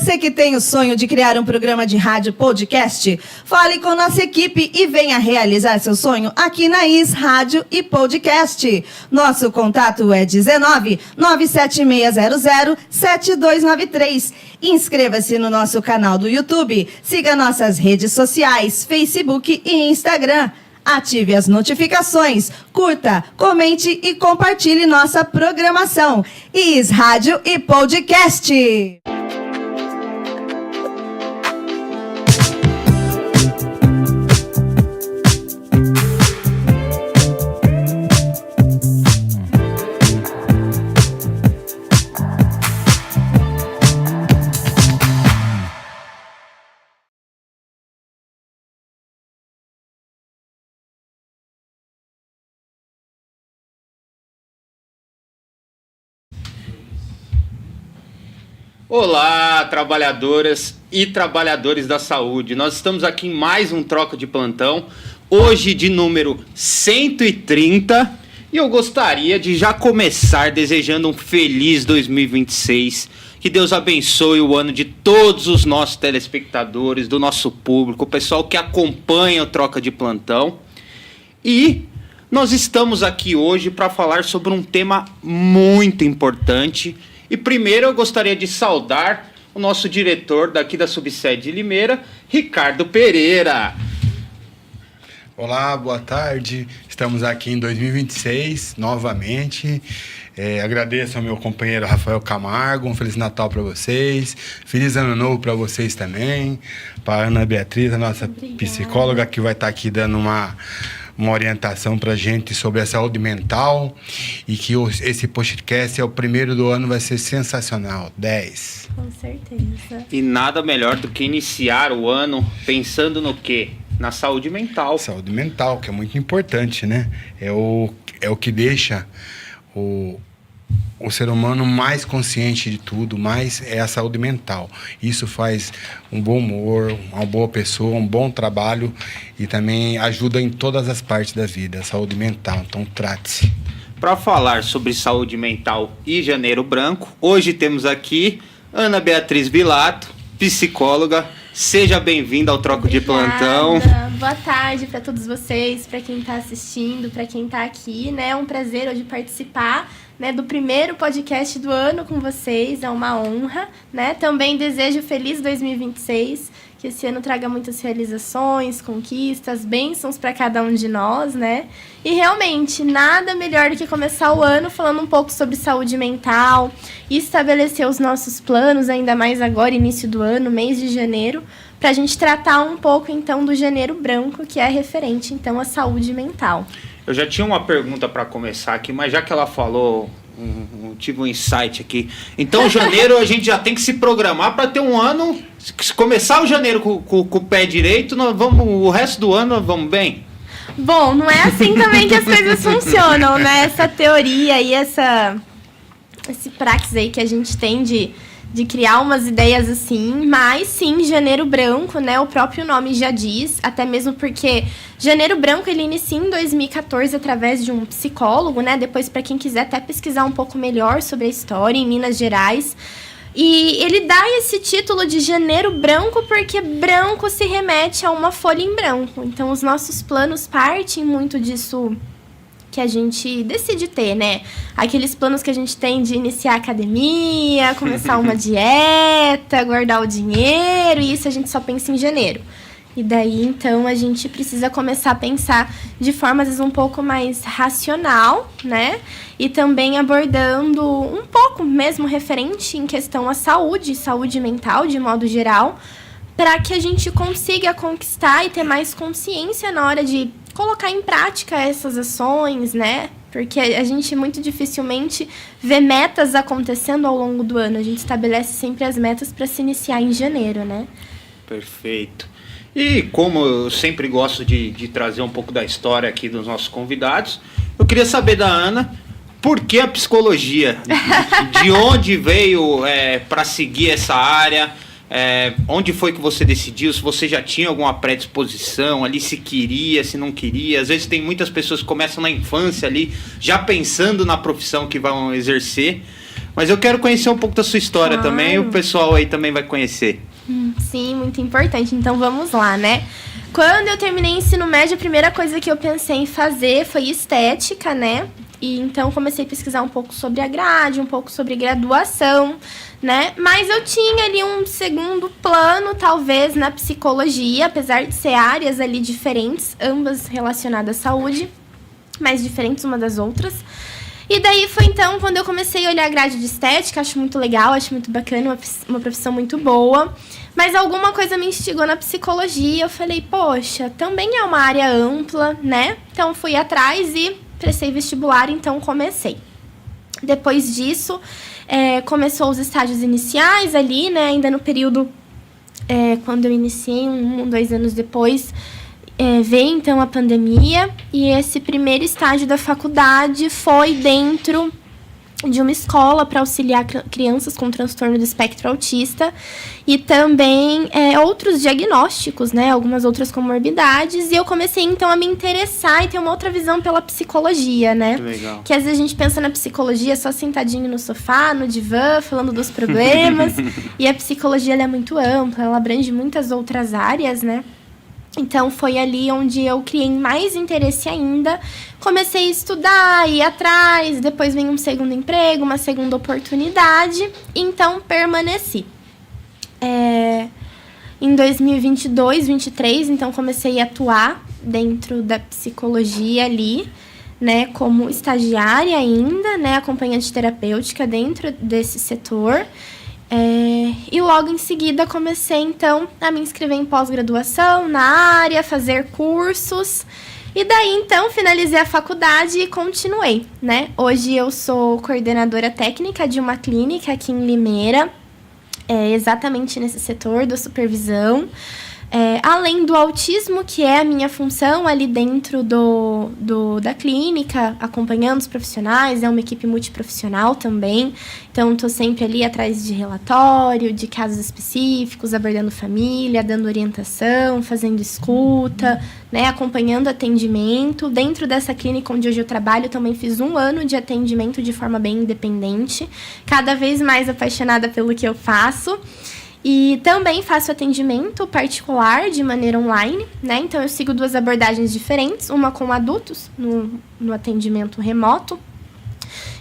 Você que tem o sonho de criar um programa de rádio podcast, fale com nossa equipe e venha realizar seu sonho aqui na IS Rádio e Podcast. Nosso contato é 19 97600 7293. Inscreva-se no nosso canal do YouTube, siga nossas redes sociais, Facebook e Instagram. Ative as notificações, curta, comente e compartilhe nossa programação. IS Rádio e Podcast. Olá, trabalhadoras e trabalhadores da saúde. Nós estamos aqui em mais um Troca de Plantão, hoje de número 130, e eu gostaria de já começar desejando um feliz 2026 Que Deus abençoe o ano de todos os nossos telespectadores, do nosso público, o pessoal que acompanha o Troca de Plantão. E nós estamos aqui hoje para falar sobre um tema muito importante. E primeiro eu gostaria de saudar o nosso diretor daqui da subsede de Limeira, Ricardo Pereira. Olá, boa tarde. Estamos aqui em 2026, novamente. Agradeço ao meu companheiro Rafael Camargo. Um Feliz Natal para vocês. Feliz Ano Novo para vocês também. Para a Ana Beatriz, a nossa psicóloga, que vai estar aqui dando uma orientação para a gente sobre a saúde mental. E que esse podcast é o primeiro do ano, vai ser sensacional. 10. Com certeza. E nada melhor do que iniciar o ano pensando no quê? Na saúde mental. Saúde mental, que é muito importante, né? É o que deixa o ser humano mais consciente de tudo, mais é a saúde mental. Isso faz um bom humor, uma boa pessoa, um bom trabalho e também ajuda em todas as partes da vida, a saúde mental. Então, trate-se. Para falar sobre saúde mental e Janeiro Branco, hoje temos aqui Ana Beatriz Bilato, psicóloga. Seja bem-vinda ao Troco de Plantão. Boa tarde para todos vocês, para quem está assistindo, para quem está aqui, né? É um prazer hoje participar, né, do primeiro podcast do ano com vocês, é uma honra, né? Também desejo feliz 2026, que esse ano traga muitas realizações, conquistas, bênçãos para cada um de nós, né? E realmente, nada melhor do que começar o ano falando um pouco sobre saúde mental e estabelecer os nossos planos, ainda mais agora, início do ano, mês de janeiro, para a gente tratar um pouco, então, do Janeiro Branco, que é referente, então, à saúde mental. Eu já tinha uma pergunta para começar aqui, mas já que ela falou, tive um insight aqui. Então, janeiro a gente já tem que se programar para ter um ano. Se começar o janeiro com o pé direito, o resto do ano nós vamos bem? Bom, não é assim também que as coisas funcionam, né? Essa teoria e esse praxis aí que a gente tem de criar umas ideias assim, mas sim, Janeiro Branco, né, o próprio nome já diz, até mesmo porque Janeiro Branco ele inicia em 2014 através de um psicólogo, né, depois para quem quiser até pesquisar um pouco melhor sobre a história em Minas Gerais, e ele dá esse título de Janeiro Branco porque branco se remete a uma folha em branco, então os nossos planos partem muito disso que a gente decide ter, né? Aqueles planos que a gente tem de iniciar a academia, começar uma dieta, guardar o dinheiro, e isso a gente só pensa em janeiro. E daí, então, a gente precisa começar a pensar de forma, às vezes, um pouco mais racional, né? E também abordando um pouco mesmo referente em questão à saúde mental, de modo geral, para que a gente consiga conquistar e ter mais consciência na hora de colocar em prática essas ações, né? Porque a gente muito dificilmente vê metas acontecendo ao longo do ano. A gente estabelece sempre as metas para se iniciar em janeiro, né? Perfeito. E como eu sempre gosto de trazer um pouco da história aqui dos nossos convidados, eu queria saber da Ana, por que a psicologia? De onde veio para seguir essa área? Onde foi que você decidiu? Se você já tinha alguma predisposição ali, se queria, se não queria. Às vezes tem muitas pessoas que começam na infância ali, já pensando na profissão que vão exercer. Mas eu quero conhecer um pouco da sua história também, e o pessoal aí também vai conhecer. Sim, muito importante. Então vamos lá, né? Quando eu terminei o ensino médio, a primeira coisa que eu pensei em fazer foi estética, né? E então comecei a pesquisar um pouco sobre a grade, um pouco sobre graduação, né? Mas eu tinha ali um segundo plano, talvez, na psicologia, apesar de ser áreas ali diferentes, ambas relacionadas à saúde, mas diferentes uma das outras. E daí foi então quando eu comecei a olhar a grade de estética, acho muito legal, acho muito bacana, uma profissão muito boa. Mas alguma coisa me instigou na psicologia, eu falei, poxa, também é uma área ampla, né? Então fui atrás e prestei vestibular, então comecei. Depois disso, começou os estágios iniciais ali, né? Ainda no período, quando eu iniciei, 2 anos depois, veio então a pandemia. E esse primeiro estágio da faculdade foi dentro de uma escola para auxiliar crianças com transtorno do espectro autista e também outros diagnósticos, né, algumas outras comorbidades, e eu comecei então a me interessar e ter uma outra visão pela psicologia, né? Legal. Que às vezes a gente pensa na psicologia só sentadinho no sofá, no divã, falando dos problemas, e a psicologia ela é muito ampla, ela abrange muitas outras áreas, né? Então, foi ali onde eu criei mais interesse ainda. Comecei a estudar, ir atrás, depois veio um segundo emprego, uma segunda oportunidade. Então, permaneci. Em 2022, 2023, então, comecei a atuar dentro da psicologia ali, né, como estagiária ainda, né, acompanhante terapêutica dentro desse setor. E logo em seguida comecei, então, a me inscrever em pós-graduação na área, fazer cursos. E daí, então, finalizei a faculdade e continuei, né? Hoje eu sou coordenadora técnica de uma clínica aqui em Limeira, exatamente nesse setor da supervisão. Além do autismo, que é a minha função ali dentro da clínica, acompanhando os profissionais, é uma equipe multiprofissional também. Então, estou sempre ali atrás de relatório, de casos específicos, abordando família, dando orientação, fazendo escuta, né, acompanhando atendimento. Dentro dessa clínica onde hoje eu trabalho, também fiz 1 ano de atendimento de forma bem independente, cada vez mais apaixonada pelo que eu faço. E também faço atendimento particular de maneira online, né? Então, eu sigo 2 abordagens diferentes, uma com adultos, no atendimento remoto,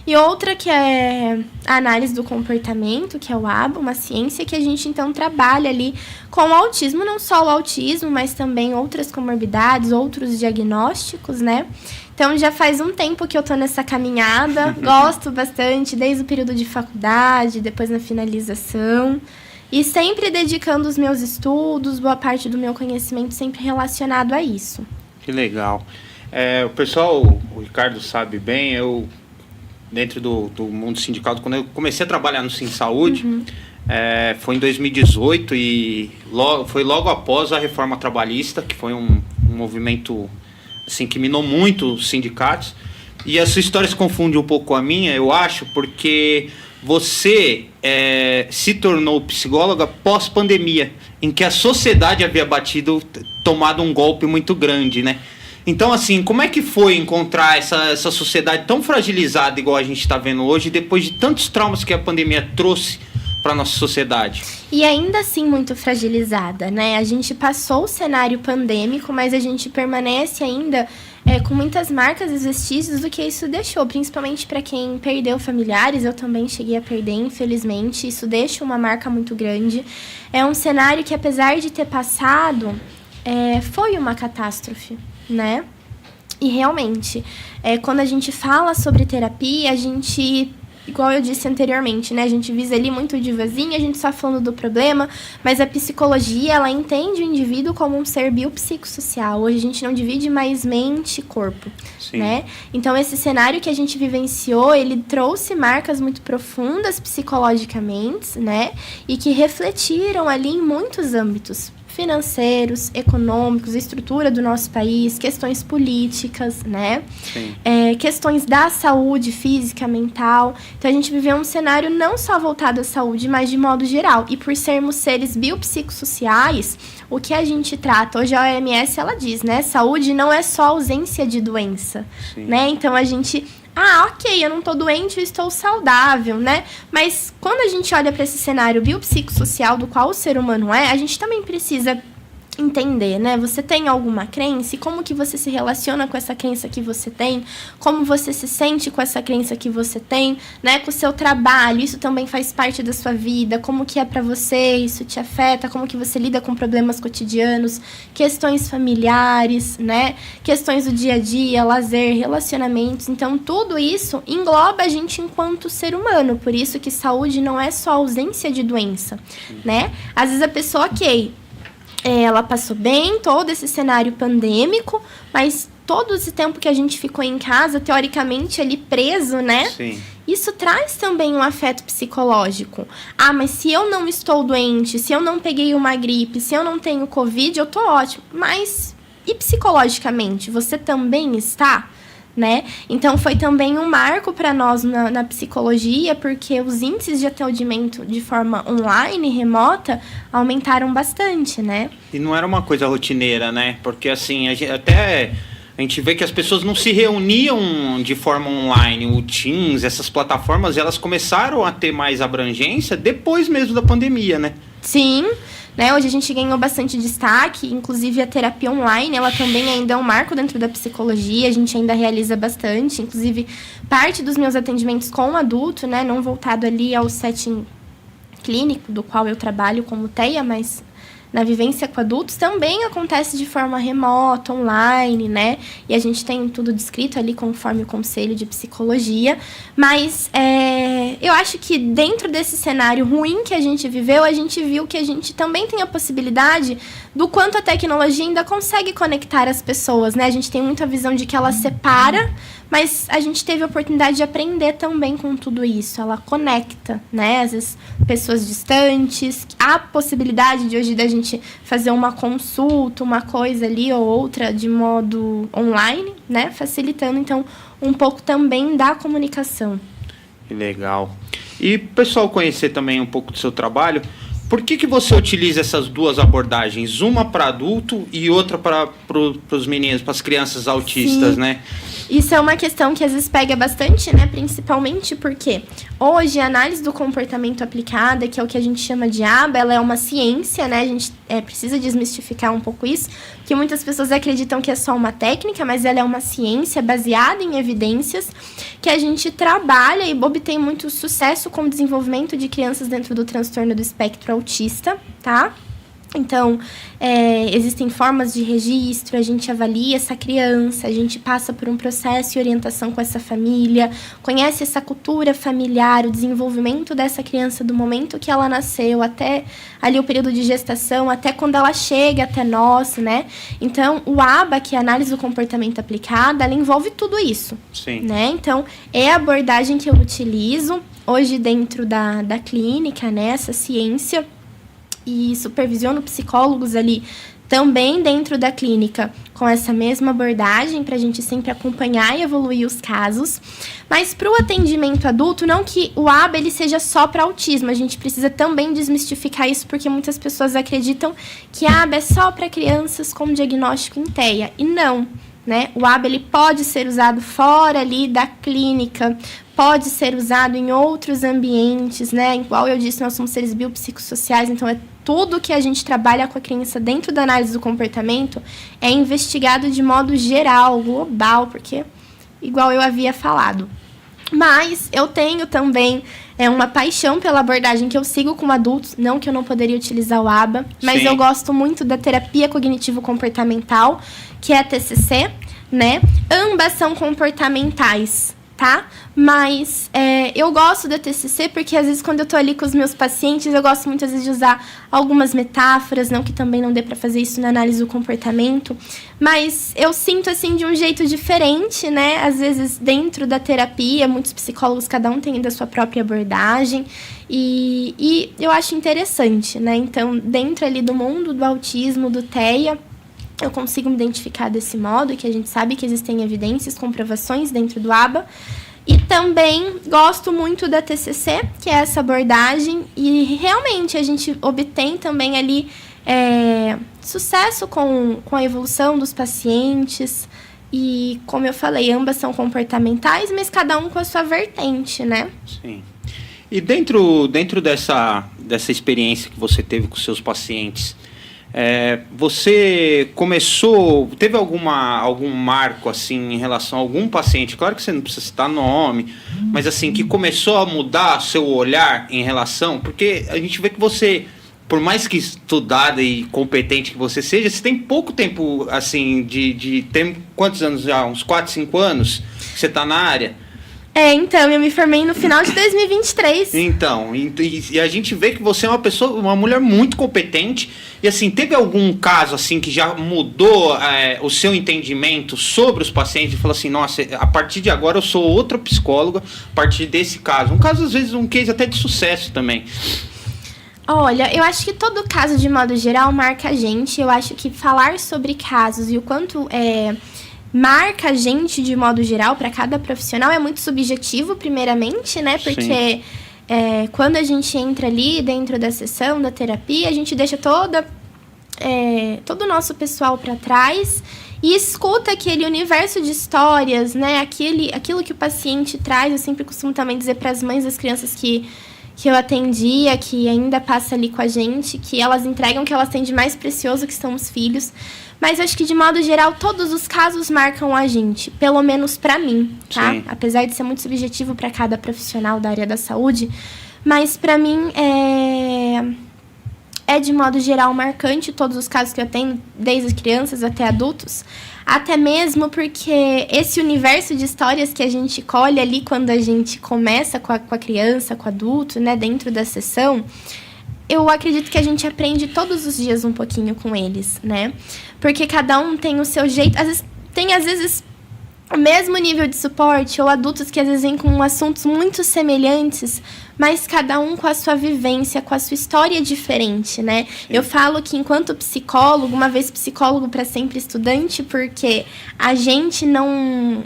e outra que é a análise do comportamento, que é o ABA, uma ciência que a gente, então, trabalha ali com o autismo, não só o autismo, mas também outras comorbidades, outros diagnósticos, né? Então, já faz um tempo que eu tô nessa caminhada, gosto bastante, desde o período de faculdade, depois na finalização. E sempre dedicando os meus estudos, boa parte do meu conhecimento sempre relacionado a isso. Que legal. O pessoal, o Ricardo sabe bem, eu, dentro do mundo sindical, quando eu comecei a trabalhar no Sim Saúde, foi em 2018 e foi logo após a reforma trabalhista, que foi um movimento assim, que minou muito os sindicatos. E a sua história se confunde um pouco com a minha, eu acho, porque você se tornou psicóloga pós-pandemia, em que a sociedade havia tomado um golpe muito grande, né? Então, assim, como é que foi encontrar essa sociedade tão fragilizada, igual a gente está vendo hoje, depois de tantos traumas que a pandemia trouxe para a nossa sociedade? E ainda assim muito fragilizada, né? A gente passou o cenário pandêmico, mas a gente permanece ainda com muitas marcas e vestígios do que isso deixou, principalmente para quem perdeu familiares. Eu também cheguei a perder, infelizmente. Isso deixa uma marca muito grande. É um cenário que, apesar de ter passado, foi uma catástrofe, né? E realmente, quando a gente fala sobre terapia, a gente, igual eu disse anteriormente, né? A gente visa ali muito divazinha, a gente só falando do problema, mas a psicologia, ela entende o indivíduo como um ser biopsicossocial. Hoje a gente não divide mais mente e corpo, né? Então, esse cenário que a gente vivenciou, ele trouxe marcas muito profundas psicologicamente, né? E que refletiram ali em muitos âmbitos financeiros, econômicos, estrutura do nosso país, questões políticas, né? Questões da saúde física, mental. Então, a gente viveu um cenário não só voltado à saúde, mas de modo geral. E por sermos seres biopsicossociais, o que a gente trata, hoje a OMS, ela diz, né? Saúde não é só ausência de doença, né? Então, a gente... ok, eu não tô doente, eu estou saudável, né? Mas quando a gente olha para esse cenário biopsicossocial do qual o ser humano a gente também precisa entender, né? Você tem alguma crença e como que você se relaciona com essa crença que você tem, como você se sente com essa crença que você tem, né? Com o seu trabalho, isso também faz parte da sua vida, como que é pra você, isso te afeta, como que você lida com problemas cotidianos, questões familiares, né? Questões do dia a dia, lazer, relacionamentos. Então, tudo isso engloba a gente enquanto ser humano, por isso que saúde não é só ausência de doença, né? Às vezes a pessoa, ela passou bem todo esse cenário pandêmico, mas todo esse tempo que a gente ficou em casa, teoricamente, ali preso, né? Sim. Isso traz também um afeto psicológico. Mas se eu não estou doente, se eu não peguei uma gripe, se eu não tenho Covid, eu tô ótimo. Mas e psicologicamente? Você também está? né? Então, foi também um marco para nós na psicologia, porque os índices de atendimento de forma online, remota, aumentaram bastante, né? E não era uma coisa rotineira, né? Porque, assim, a gente vê que as pessoas não se reuniam de forma online. O Teams, essas plataformas, elas começaram a ter mais abrangência depois mesmo da pandemia, né? Sim, né? Hoje a gente ganhou bastante destaque, inclusive a terapia online, ela também ainda é um marco dentro da psicologia, a gente ainda realiza bastante, inclusive parte dos meus atendimentos com adulto, né? Não voltado ali ao setting clínico, do qual eu trabalho como TEA, mas na vivência com adultos também acontece de forma remota, online, né? E a gente tem tudo descrito ali conforme o Conselho de Psicologia. Mas eu acho que dentro desse cenário ruim que a gente viveu, a gente viu que a gente também tem a possibilidade do quanto a tecnologia ainda consegue conectar as pessoas, né? A gente tem muita visão de que ela separa, mas a gente teve a oportunidade de aprender também com tudo isso. Ela conecta, né? Às vezes, pessoas distantes. Há possibilidade de hoje da gente fazer uma consulta, uma coisa ali ou outra de modo online, né? Facilitando, então, um pouco também da comunicação. Que legal. E o pessoal conhecer também um pouco do seu trabalho, por que você utiliza essas duas abordagens? Uma para adulto e outra para os meninos, para as crianças autistas, Sim. né? Isso é uma questão que às vezes pega bastante, né? Principalmente porque hoje a análise do comportamento aplicada, que é o que a gente chama de ABA, ela é uma ciência, né? A gente precisa desmistificar um pouco isso, que muitas pessoas acreditam que é só uma técnica, mas ela é uma ciência baseada em evidências que a gente trabalha e obtém muito sucesso com o desenvolvimento de crianças dentro do transtorno do espectro autista, tá? Então, existem formas de registro, a gente avalia essa criança, a gente passa por um processo de orientação com essa família, conhece essa cultura familiar, o desenvolvimento dessa criança do momento que ela nasceu até ali o período de gestação, até quando ela chega até nós, né? Então, o ABA, que é a análise do comportamento aplicada, ela envolve tudo isso. Sim. Né? Então, é a abordagem que eu utilizo hoje dentro da clínica, né? Essa ciência. E supervisiono psicólogos ali também dentro da clínica com essa mesma abordagem para a gente sempre acompanhar e evoluir os casos. Mas para o atendimento adulto, não que o ABA ele seja só para autismo, a gente precisa também desmistificar isso porque muitas pessoas acreditam que a ABA é só para crianças com diagnóstico em TEA, e não. Né? O ABA ele pode ser usado fora ali da clínica, pode ser usado em outros ambientes, né? Igual eu disse, nós somos seres biopsicossociais, então tudo que a gente trabalha com a criança dentro da análise do comportamento é investigado de modo geral, global, porque igual eu havia falado. Mas eu tenho também uma paixão pela abordagem que eu sigo com adultos, não que eu não poderia utilizar o ABA, mas Sim. eu gosto muito da terapia cognitivo-comportamental, que é a TCC, né? Ambas são comportamentais, tá? Mas eu gosto da TCC porque, às vezes, quando eu tô ali com os meus pacientes, eu gosto muitas vezes de usar algumas metáforas, não que também não dê para fazer isso na análise do comportamento, mas eu sinto, assim, de um jeito diferente, né? Às vezes, dentro da terapia, muitos psicólogos, cada um tem da sua própria abordagem, e eu acho interessante, né? Então, dentro ali do mundo do autismo, do TEA, eu consigo me identificar desse modo, que a gente sabe que existem evidências, comprovações dentro do ABA. E também gosto muito da TCC, que é essa abordagem. E realmente a gente obtém também ali sucesso com a evolução dos pacientes. E como eu falei, ambas são comportamentais, mas cada um com a sua vertente, né? Sim. E dentro dessa experiência que você teve com seus pacientes, você teve algum marco assim em relação a algum paciente, claro que você não precisa citar nome, mas assim, que começou a mudar seu olhar em relação, porque a gente vê que você, por mais que estudada e competente que você seja, você tem pouco tempo assim de ter quantos anos já? Uns 4, 5 anos que você está na área? Então, eu me formei no final de 2023. Então, e a gente vê que você é uma mulher muito competente. E assim, teve algum caso assim que já mudou o seu entendimento sobre os pacientes e falou assim, nossa, a partir de agora eu sou outra psicóloga a partir desse caso? Um caso, às vezes, um case até de sucesso também. Olha, eu acho que todo caso, de modo geral, marca a gente. Eu acho que falar sobre casos e o quanto marca a gente de modo geral para cada profissional é muito subjetivo, primeiramente, né? Porque quando a gente entra ali dentro da sessão, da terapia, a gente deixa todo o nosso pessoal para trás e escuta aquele universo de histórias, né? Aquilo que o paciente traz. Eu sempre costumo também dizer para as mães das crianças que eu atendia, que ainda passa ali com a gente, que elas entregam o que elas têm de mais precioso, que são os filhos. Mas acho que, de modo geral, todos os casos marcam a gente, pelo menos para mim, tá? Sim. Apesar de ser muito subjetivo para cada profissional da área da saúde, mas para mim é de modo geral marcante todos os casos que eu tenho, desde as crianças até adultos, até mesmo porque esse universo de histórias que a gente colhe ali quando a gente começa com a criança, com o adulto, né, dentro da sessão, eu acredito que a gente aprende todos os dias um pouquinho com eles, né? Porque cada um tem o seu jeito, às vezes o mesmo nível de suporte, ou adultos que às vezes vêm com assuntos muito semelhantes, mas cada um com a sua vivência, com a sua história diferente, né? Sim. Eu falo que enquanto psicólogo, uma vez psicólogo para sempre estudante, porque a gente não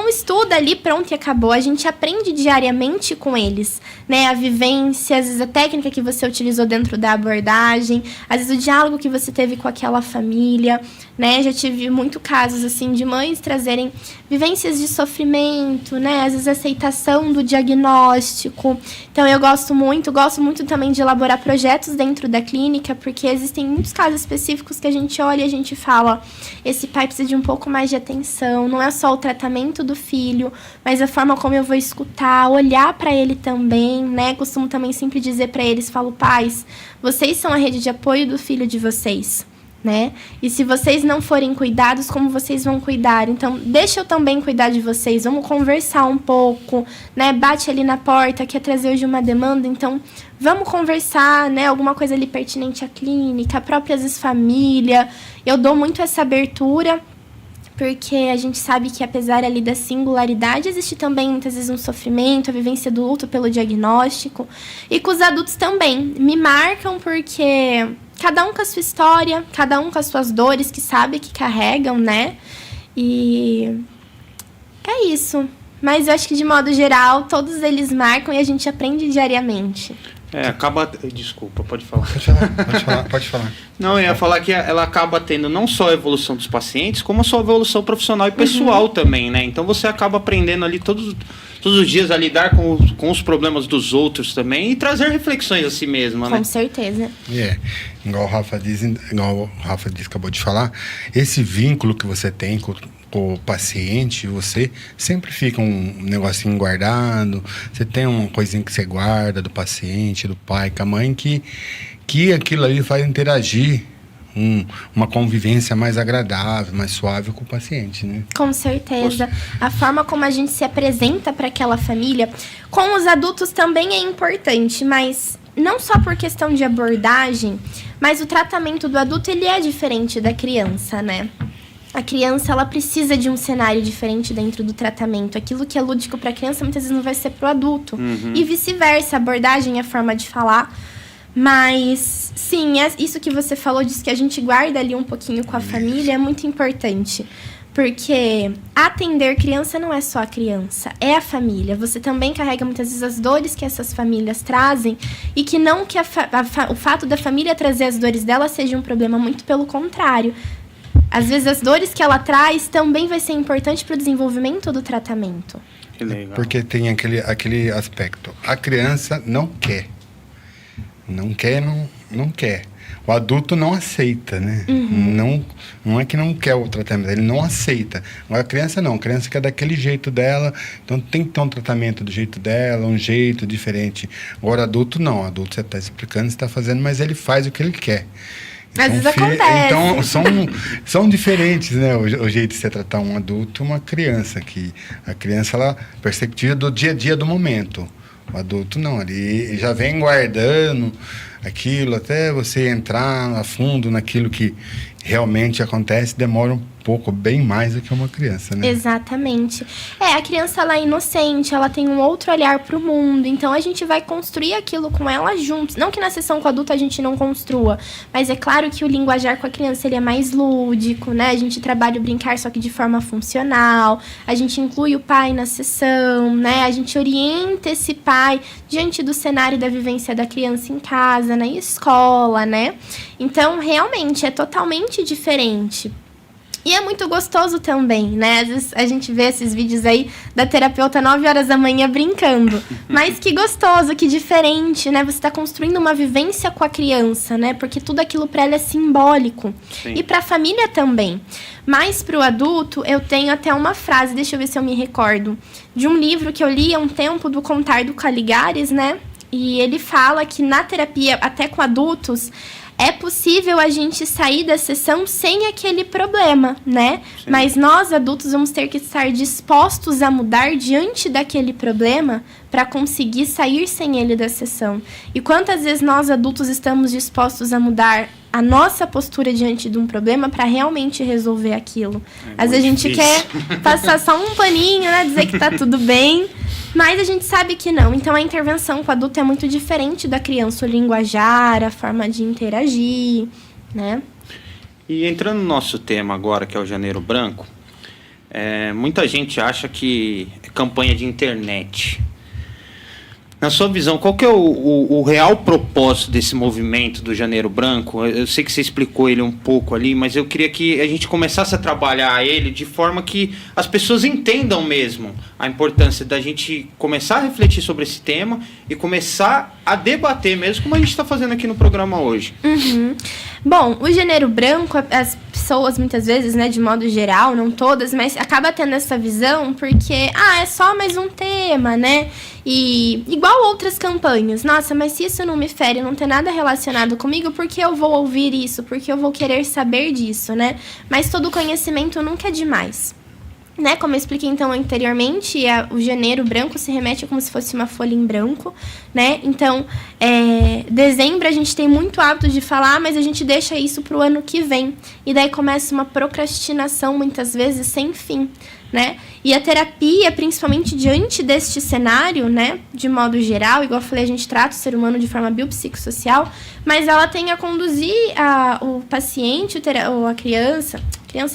estuda ali, pronto e acabou. A gente aprende diariamente com eles, né? A vivência, às vezes a técnica que você utilizou dentro da abordagem, às vezes o diálogo que você teve com aquela família, né? Já tive muito casos, assim, de mães trazerem vivências de sofrimento, né? Às vezes aceitação do diagnóstico. Então, eu gosto muito também de elaborar projetos dentro da clínica, porque existem muitos casos específicos que a gente olha e a gente fala, esse pai precisa de um pouco mais de atenção, não é só o tratamento do filho, mas a forma como eu vou escutar, olhar para ele também, né? Costumo também sempre dizer para eles, falo, pais, vocês são a rede de apoio do filho de vocês, né? E se vocês não forem cuidados, como vocês vão cuidar? Então, deixa eu também cuidar de vocês, vamos conversar um pouco, né? Bate ali na porta, quer trazer hoje uma demanda, então vamos conversar, né? Alguma coisa ali pertinente à clínica, a própria, às vezes, família. Eu dou muito essa abertura, porque a gente sabe que, apesar ali da singularidade, existe também, muitas vezes, um sofrimento, a vivência do luto pelo diagnóstico. E com os adultos também. Me marcam porque cada um com a sua história, cada um com as suas dores, que sabe que carregam, né? E é isso. Mas eu acho que, de modo geral, todos eles marcam e a gente aprende diariamente. Desculpa, pode falar. Pode falar. Não, eu ia falar que ela acaba tendo não só a evolução dos pacientes, como a sua evolução profissional e pessoal também, né? Então você acaba aprendendo ali todos os dias a lidar com os problemas dos outros também e trazer reflexões a si mesma, né? Com certeza. Igual o Rafa acabou de falar, esse vínculo que você tem com o paciente, você sempre fica um negocinho guardado, você tem uma coisinha que você guarda do paciente, do pai, com a mãe, que aquilo ali faz interagir uma convivência mais agradável, mais suave com o paciente, né? Com certeza. A forma como a gente se apresenta para aquela família, com os adultos também é importante, mas não só por questão de abordagem, mas o tratamento do adulto, ele é diferente da criança, né? A criança, ela precisa de um cenário diferente dentro do tratamento. Aquilo que é lúdico para a criança, muitas vezes não vai ser para o adulto. Uhum. E vice-versa, a abordagem, a forma de falar. Mas, sim, isso que você falou, diz que a gente guarda ali um pouquinho com a família, é muito importante. Porque atender criança não é só a criança, é a família. Você também carrega muitas vezes as dores que essas famílias trazem e que não que o fato da família trazer as dores dela seja um problema, muito pelo contrário. Às vezes as dores que ela traz também vai ser importante para o desenvolvimento do tratamento. Que legal. Porque tem aquele aspecto. A criança não quer. Não quer. O adulto não aceita, né? Uhum. Não é que não quer o tratamento, ele não aceita. Agora a criança não, a criança quer daquele jeito dela, então tem que ter um tratamento do jeito dela, um jeito diferente. Agora adulto não, adulto você está explicando, você está fazendo, mas ele faz o que ele quer. Às vezes acontece. Então, são diferentes, né? O jeito de você tratar um adulto e uma criança. Que a criança, ela perspectiva do dia a dia do momento. O adulto não, ele já vem guardando aquilo, até você entrar a fundo naquilo que realmente acontece, demora um pouco, bem mais do que uma criança, né? Exatamente. A criança, ela é inocente, ela tem um outro olhar para o mundo, então a gente vai construir aquilo com ela juntos. Não que na sessão com o adulto a gente não construa, mas é claro que o linguajar com a criança, ele é mais lúdico, né? A gente trabalha o brincar só que de forma funcional, a gente inclui o pai na sessão, né? A gente orienta esse pai diante do cenário da vivência da criança em casa, na escola, né? Então, realmente, é totalmente diferente. E é muito gostoso também, né? Às vezes a gente vê esses vídeos aí da terapeuta 9 horas da manhã brincando. Mas que gostoso, que diferente, né? Você tá construindo uma vivência com a criança, né? Porque tudo aquilo para ela é simbólico. Sim. E para a família também. Mas para o adulto, eu tenho até uma frase, deixa eu ver se eu me recordo, de um livro que eu li há um tempo, do Contar do Caligares, né? E ele fala que na terapia, até com adultos, é possível a gente sair da sessão sem aquele problema, né? Sim. Mas nós, adultos, vamos ter que estar dispostos a mudar diante daquele problema para conseguir sair sem ele da sessão. E quantas vezes nós, adultos, estamos dispostos a mudar a nossa postura diante de um problema para realmente resolver aquilo? Às vezes a gente quer passar só um paninho, né? Dizer que tá tudo bem, mas a gente sabe que não. Então, a intervenção com o adulto é muito diferente da criança. O linguajar, a forma de interagir, né? E entrando no nosso tema agora, que é o Janeiro Branco, muita gente acha que é campanha de internet. Na sua visão, qual que é o real propósito desse movimento do Janeiro Branco? Eu sei que você explicou ele um pouco ali, mas eu queria que a gente começasse a trabalhar ele de forma que as pessoas entendam mesmo a importância da gente começar a refletir sobre esse tema e começar a debater mesmo, como a gente está fazendo aqui no programa hoje. Uhum. Bom, o Janeiro Branco, as pessoas muitas vezes, né, de modo geral, não todas, mas acaba tendo essa visão porque, é só mais um tema, né? E igual outras campanhas, nossa, mas se isso não me fere, não tem nada relacionado comigo, por que eu vou ouvir isso? Por que eu vou querer saber disso, né? Mas todo conhecimento nunca é demais. Né? Como eu expliquei então anteriormente, o Janeiro Branco se remete como se fosse uma folha em branco, né? Então, dezembro a gente tem muito hábito de falar, mas a gente deixa isso para o ano que vem. E daí começa uma procrastinação, muitas vezes, sem fim, né? E a terapia, principalmente diante deste cenário, né? De modo geral, igual eu falei, a gente trata o ser humano de forma biopsicossocial, mas ela tem a conduzir o paciente, ou a criança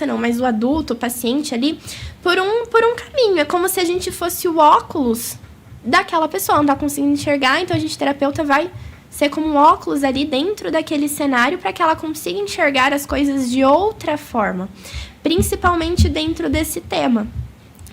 não, mas o adulto, o paciente ali, por um caminho. É como se a gente fosse o óculos daquela pessoa, não tá conseguindo enxergar, então a gente, terapeuta, vai ser como um óculos ali dentro daquele cenário para que ela consiga enxergar as coisas de outra forma, principalmente dentro desse tema.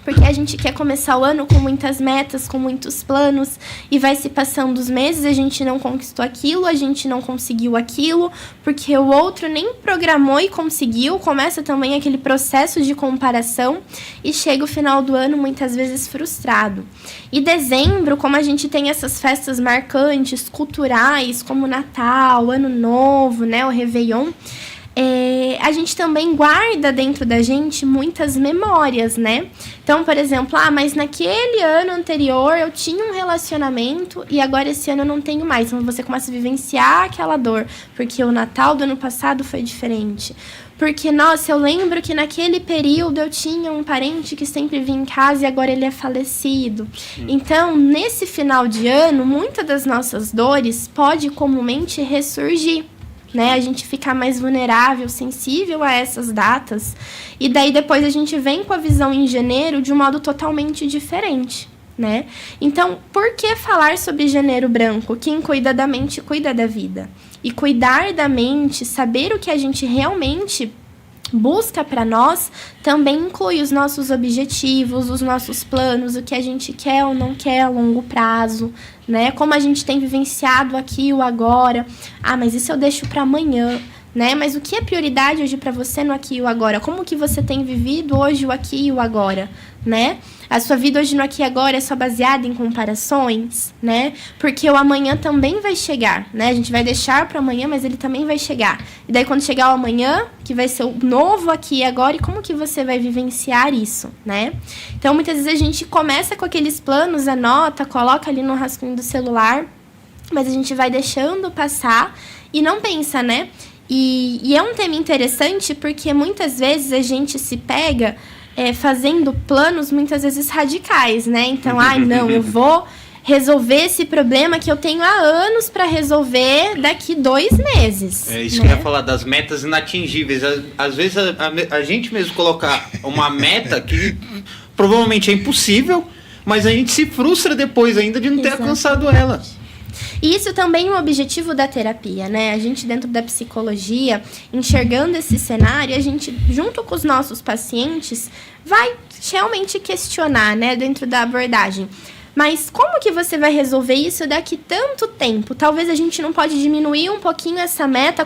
Porque a gente quer começar o ano com muitas metas, com muitos planos, e vai se passando os meses, a gente não conquistou aquilo, a gente não conseguiu aquilo, porque o outro nem programou e conseguiu, começa também aquele processo de comparação, e chega o final do ano muitas vezes frustrado. E dezembro, como a gente tem essas festas marcantes, culturais, como Natal, Ano Novo, né, o Réveillon, a gente também guarda dentro da gente muitas memórias, né? Então, por exemplo, mas naquele ano anterior eu tinha um relacionamento e agora esse ano eu não tenho mais. Então, você começa a vivenciar aquela dor, porque o Natal do ano passado foi diferente. Porque, nossa, eu lembro que naquele período eu tinha um parente que sempre vinha em casa e agora ele é falecido. Então, nesse final de ano, muitas das nossas dores pode comumente ressurgir. Né? A gente ficar mais vulnerável, sensível a essas datas. E daí depois a gente vem com a visão em janeiro de um modo totalmente diferente, né? Então, por que falar sobre Janeiro Branco? Quem cuida da mente, cuida da vida. E cuidar da mente, saber o que a gente realmente busca para nós, também inclui os nossos objetivos, os nossos planos, o que a gente quer ou não quer a longo prazo, né? Como a gente tem vivenciado aqui o agora. Mas isso eu deixo para amanhã, né? Mas o que é prioridade hoje para você no aqui e o agora? Como que você tem vivido hoje o aqui e o agora, né? A sua vida hoje no aqui e agora é só baseada em comparações, né? Porque o amanhã também vai chegar, né? A gente vai deixar para amanhã, mas ele também vai chegar. E daí quando chegar o amanhã, que vai ser o novo aqui e agora, e como que você vai vivenciar isso, né? Então, muitas vezes a gente começa com aqueles planos, anota, coloca ali no rascunho do celular, mas a gente vai deixando passar e não pensa, né? E é um tema interessante porque muitas vezes a gente se pega fazendo planos muitas vezes radicais, né? Então, não, eu vou resolver esse problema que eu tenho há anos para resolver daqui 2 meses. É isso, né? que eu ia falar das metas inatingíveis. Às vezes a gente mesmo colocar uma meta que provavelmente é impossível, mas a gente se frustra depois ainda de não ter alcançado ela. E isso também é um objetivo da terapia, né? A gente, dentro da psicologia, enxergando esse cenário, a gente, junto com os nossos pacientes, vai realmente questionar, né, dentro da abordagem. Mas como que você vai resolver isso daqui tanto tempo? Talvez a gente não pode diminuir um pouquinho essa meta,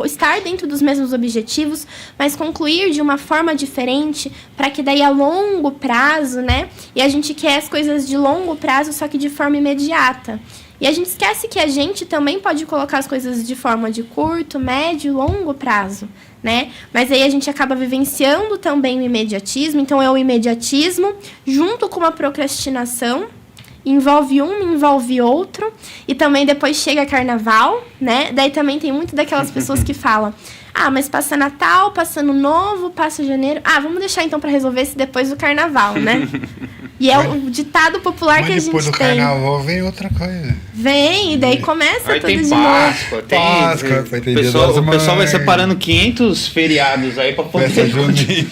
estar dentro dos mesmos objetivos, mas concluir de uma forma diferente, para que daí a longo prazo, né? E a gente quer as coisas de longo prazo, só que de forma imediata. E a gente esquece que a gente também pode colocar as coisas de forma de curto, médio e longo prazo, né? Mas aí a gente acaba vivenciando também o imediatismo. Então, é o imediatismo junto com a procrastinação. Envolve um, envolve outro. E também depois chega carnaval, né? Daí também tem muito daquelas pessoas que falam... mas passa Natal, passa Ano Novo, passa Janeiro... vamos deixar então para resolver esse depois do Carnaval, né? E é o ditado popular que a gente tem. Mas depois do Carnaval vem outra coisa. Vem, e daí começa Aí tudo tem de Páscoa, novo. Vai ter Dia das o pessoal vai Mães. separando 500 feriados aí para poder... Festa junina.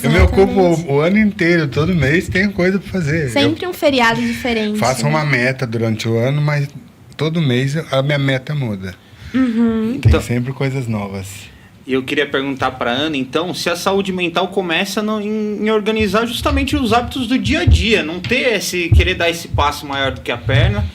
Eu me ocupo o ano inteiro, todo mês tem coisa para fazer. Sempre um feriado diferente. Faço né? uma meta durante o ano, mas todo mês a minha meta muda. Uhum. Tem sempre coisas novas. E eu queria perguntar para Ana, então, se a saúde mental começa em organizar justamente os hábitos do dia a dia, não ter querer dar esse passo maior do que a perna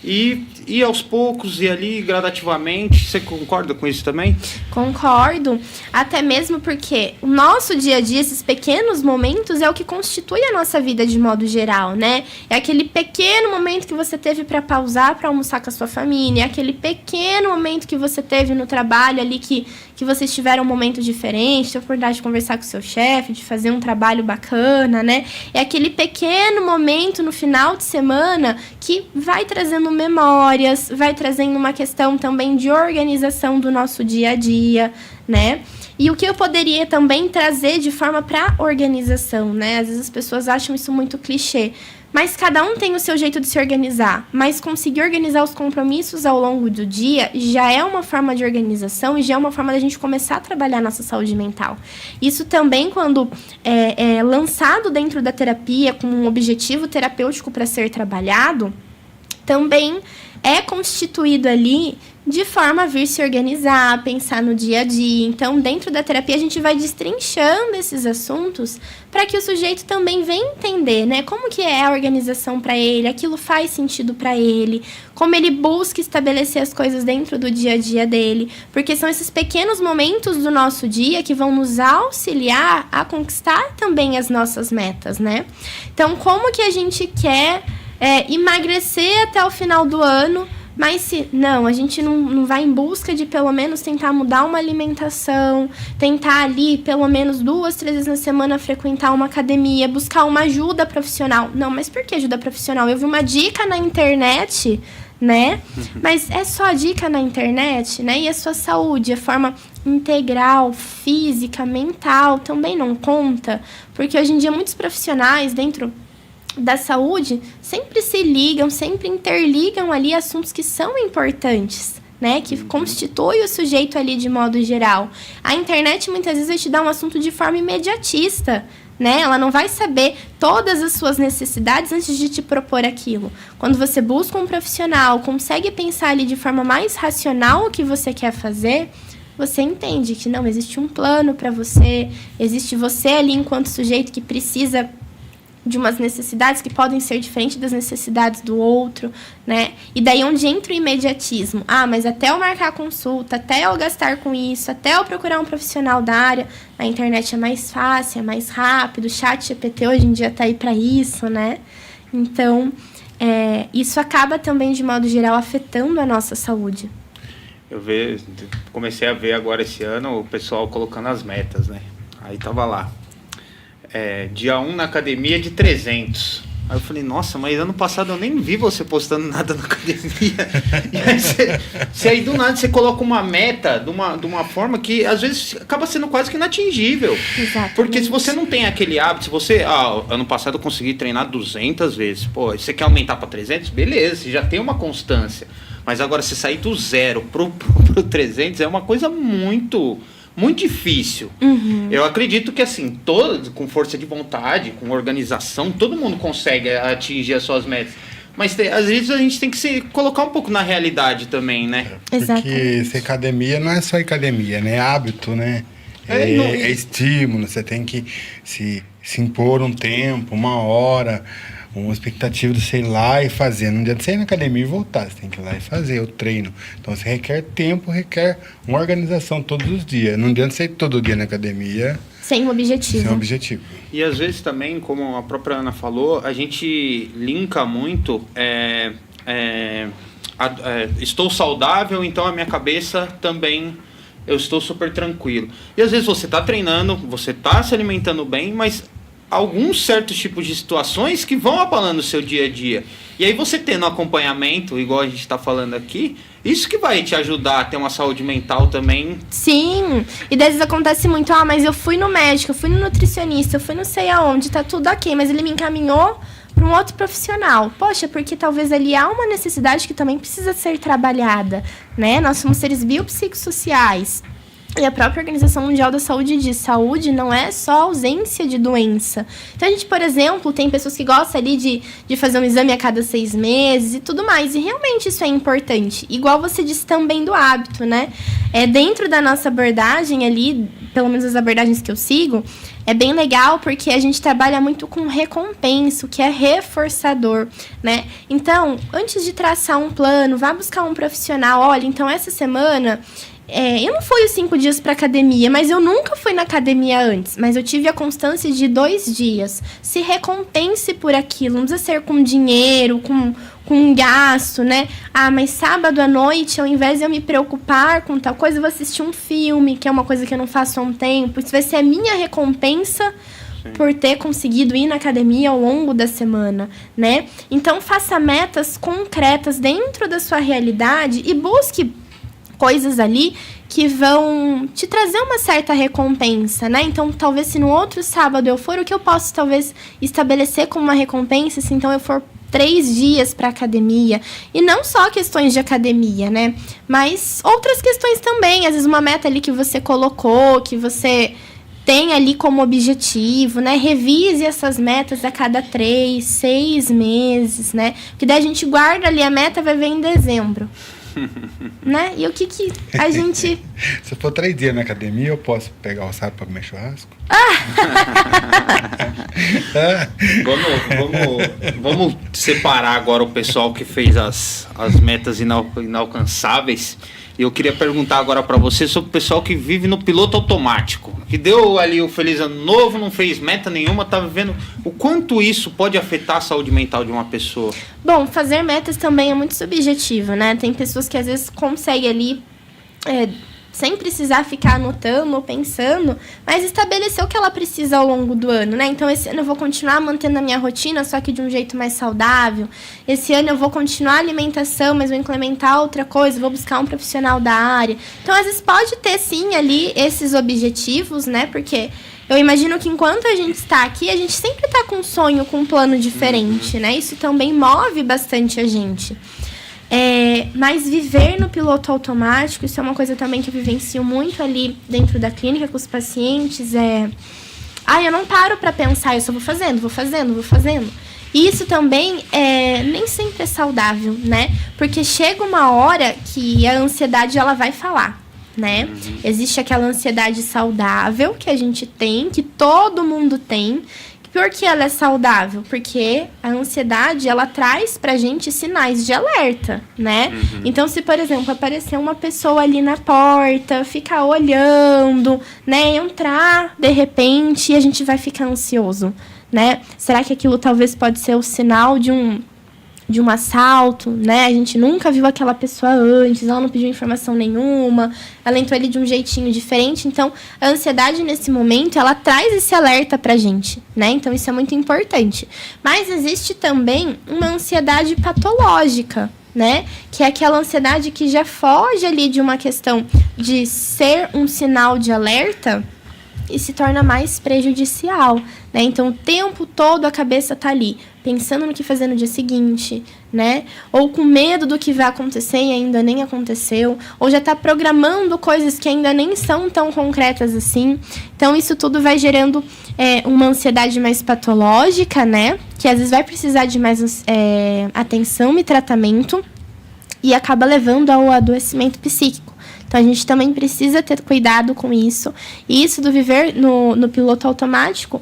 e ir aos poucos e ali gradativamente. Você concorda com isso também? Concordo, até mesmo porque o nosso dia a dia, esses pequenos momentos, é o que constitui a nossa vida de modo geral, né? É aquele pequeno momento que você teve para pausar para almoçar com a sua família, é aquele pequeno momento que você teve no trabalho ali que vocês tiveram um momento diferente, ter a oportunidade de conversar com o seu chefe, de fazer um trabalho bacana, né? É aquele pequeno momento no final de semana que vai trazendo memórias, vai trazendo uma questão também de organização do nosso dia a dia, né? E o que eu poderia também trazer de forma para organização, né? Às vezes as pessoas acham isso muito clichê, mas cada um tem o seu jeito de se organizar. Mas conseguir organizar os compromissos ao longo do dia já é uma forma de organização e já é uma forma da gente começar a trabalhar a nossa saúde mental. Isso também, quando é lançado dentro da terapia com um objetivo terapêutico para ser trabalhado, também é constituído ali de forma a vir se organizar, pensar no dia a dia. Então, dentro da terapia, a gente vai destrinchando esses assuntos para que o sujeito também venha entender, né? Como que é a organização para ele, aquilo faz sentido para ele, como ele busca estabelecer as coisas dentro do dia a dia dele. Porque são esses pequenos momentos do nosso dia que vão nos auxiliar a conquistar também as nossas metas, né? Então, como que a gente quer emagrecer até o final do ano, mas se não, a gente não vai em busca de pelo menos tentar mudar uma alimentação, tentar ali pelo menos 2, 3 vezes na semana frequentar uma academia, buscar uma ajuda profissional. Não, mas por que ajuda profissional? Eu vi uma dica na internet, né? Mas é só dica na internet, né? E a sua saúde, a forma integral, física, mental, também não conta? Porque hoje em dia muitos profissionais dentro da saúde sempre se ligam, sempre interligam ali assuntos que são importantes, né? Que constitui o sujeito ali de modo geral. A internet muitas vezes vai te dar um assunto de forma imediatista, né? Ela não vai saber todas as suas necessidades antes de te propor aquilo. Quando você busca um profissional, consegue pensar ali de forma mais racional o que você quer fazer, você entende que não existe um plano para você, existe você ali enquanto sujeito que precisa de umas necessidades que podem ser diferentes das necessidades do outro, né? E daí onde entra o imediatismo? Mas até eu marcar a consulta, até eu gastar com isso, até eu procurar um profissional da área, a internet é mais fácil, é mais rápido, o chat GPT hoje em dia tá aí para isso, né? Então, isso acaba também, de modo geral, afetando a nossa saúde. Comecei a ver agora esse ano o pessoal colocando as metas, né? Aí tava lá. Dia 1 na academia de 300. Aí eu falei, nossa, mas ano passado eu nem vi você postando nada na academia. E aí você aí do nada você coloca uma meta de uma forma que às vezes acaba sendo quase que inatingível. Exatamente. Porque se você não tem aquele hábito, se você, ano passado eu consegui treinar 200 vezes, pô, você quer aumentar para 300? Beleza, você já tem uma constância. Mas agora você sair do 0 pro 300 é uma coisa muito difícil. Eu acredito que assim, com força de vontade, com organização, todo mundo consegue atingir as suas metas. Mas às vezes a gente tem que se colocar um pouco na realidade também, né? Porque ser academia não é só academia, né? É hábito, né? É estímulo, você tem que se impor um tempo, uma hora, uma expectativa de você ir lá e fazer. Não adianta você ir na academia e voltar, você tem que ir lá e fazer o treino. Então, você requer tempo, requer uma organização todos os dias. Não adianta você ir todo dia na academia sem um objetivo. sem um objetivo. E às vezes também, como a própria Ana falou, a gente linka muito estou saudável, então a minha cabeça também, eu estou super tranquilo. E às vezes você está treinando, você está se alimentando bem, mas alguns certos tipos de situações que vão abalando o seu dia a dia. E aí você tendo acompanhamento, igual a gente está falando aqui, isso que vai te ajudar a ter uma saúde mental também. Sim, e às vezes acontece muito, mas eu fui no médico, eu fui no nutricionista, eu fui não sei aonde, tá tudo ok, mas ele me encaminhou para um outro profissional. Poxa, porque talvez ali há uma necessidade que também precisa ser trabalhada, né? Nós somos seres biopsicossociais. E a própria Organização Mundial da Saúde diz, saúde não é só ausência de doença. Então, a gente, por exemplo, tem pessoas que gostam ali de fazer um exame a cada 6 meses e tudo mais. E realmente isso é importante. Igual você disse também do hábito, né? Dentro da nossa abordagem ali, pelo menos as abordagens que eu sigo, é bem legal porque a gente trabalha muito com recompensa, o que é reforçador, né? Então, antes de traçar um plano, vá buscar um profissional. Olha, então essa semana... eu não fui os 5 dias para academia, mas eu nunca fui na academia antes. Mas eu tive a constância de 2 dias. Se recompense por aquilo. Não precisa ser com dinheiro, com um gasto, né? Mas sábado à noite, ao invés de eu me preocupar com tal coisa, eu vou assistir um filme, que é uma coisa que eu não faço há um tempo. Isso vai ser a minha recompensa por ter conseguido ir na academia ao longo da semana, né? Então, faça metas concretas dentro da sua realidade e busque coisas ali que vão te trazer uma certa recompensa, né? Então, talvez se no outro sábado eu for, o que eu posso talvez estabelecer como uma recompensa, se então eu for 3 dias para academia. E não só questões de academia, né? Mas outras questões também. Às vezes uma meta ali que você colocou, que você tem ali como objetivo, né? Revise essas metas a cada 3, 6 meses, né? Porque daí a gente guarda ali a meta, vai ver em dezembro. Né? E o que a gente... Se eu for 3 dias na academia, eu posso pegar o sábado para comer churrasco? Vamos separar agora o pessoal que fez as metas inalcançáveis. E eu queria perguntar agora para você sobre o pessoal que vive no piloto automático, que deu ali o Feliz Ano Novo, não fez meta nenhuma, tá vivendo. O quanto isso pode afetar a saúde mental de uma pessoa? Bom, fazer metas também é muito subjetivo, né? Tem pessoas que às vezes conseguem ali, sem precisar ficar anotando ou pensando, mas estabelecer o que ela precisa ao longo do ano, né? Então, esse ano eu vou continuar mantendo a minha rotina, só que de um jeito mais saudável. Esse ano eu vou continuar a alimentação, mas vou implementar outra coisa, vou buscar um profissional da área. Então, às vezes pode ter, sim, ali esses objetivos, né? Porque eu imagino que enquanto a gente está aqui, a gente sempre está com um sonho, com um plano diferente, né? Isso também move bastante a gente. Mas viver no piloto automático, isso é uma coisa também que eu vivencio muito ali dentro da clínica com os pacientes. Eu não paro para pensar, eu só vou fazendo. E isso também nem sempre é saudável, né? Porque chega uma hora que a ansiedade ela vai falar, né? Existe aquela ansiedade saudável que a gente tem, que todo mundo tem. Por que ela é saudável? Porque a ansiedade, ela traz pra gente sinais de alerta, né? Então, se, por exemplo, aparecer uma pessoa ali na porta, ficar olhando, né? Entrar, de repente, e a gente vai ficar ansioso, né? Será que aquilo talvez pode ser o sinal de um de um assalto, né? A gente nunca viu aquela pessoa antes, ela não pediu informação nenhuma, ela entrou ali de um jeitinho diferente. Então, a ansiedade nesse momento, ela traz esse alerta pra gente, né? Então, isso é muito importante. Mas existe também uma ansiedade patológica, né? Que é aquela ansiedade que já foge ali de uma questão de ser um sinal de alerta e se torna mais prejudicial, né? Então, o tempo todo a cabeça tá ali, pensando no que fazer no dia seguinte, né? Ou com medo do que vai acontecer e ainda nem aconteceu, ou já tá programando coisas que ainda nem são tão concretas assim. Então, isso tudo vai gerando uma ansiedade mais patológica, né? Que às vezes vai precisar de mais atenção e tratamento e acaba levando ao adoecimento psíquico. Então, a gente também precisa ter cuidado com isso. E isso do viver no piloto automático,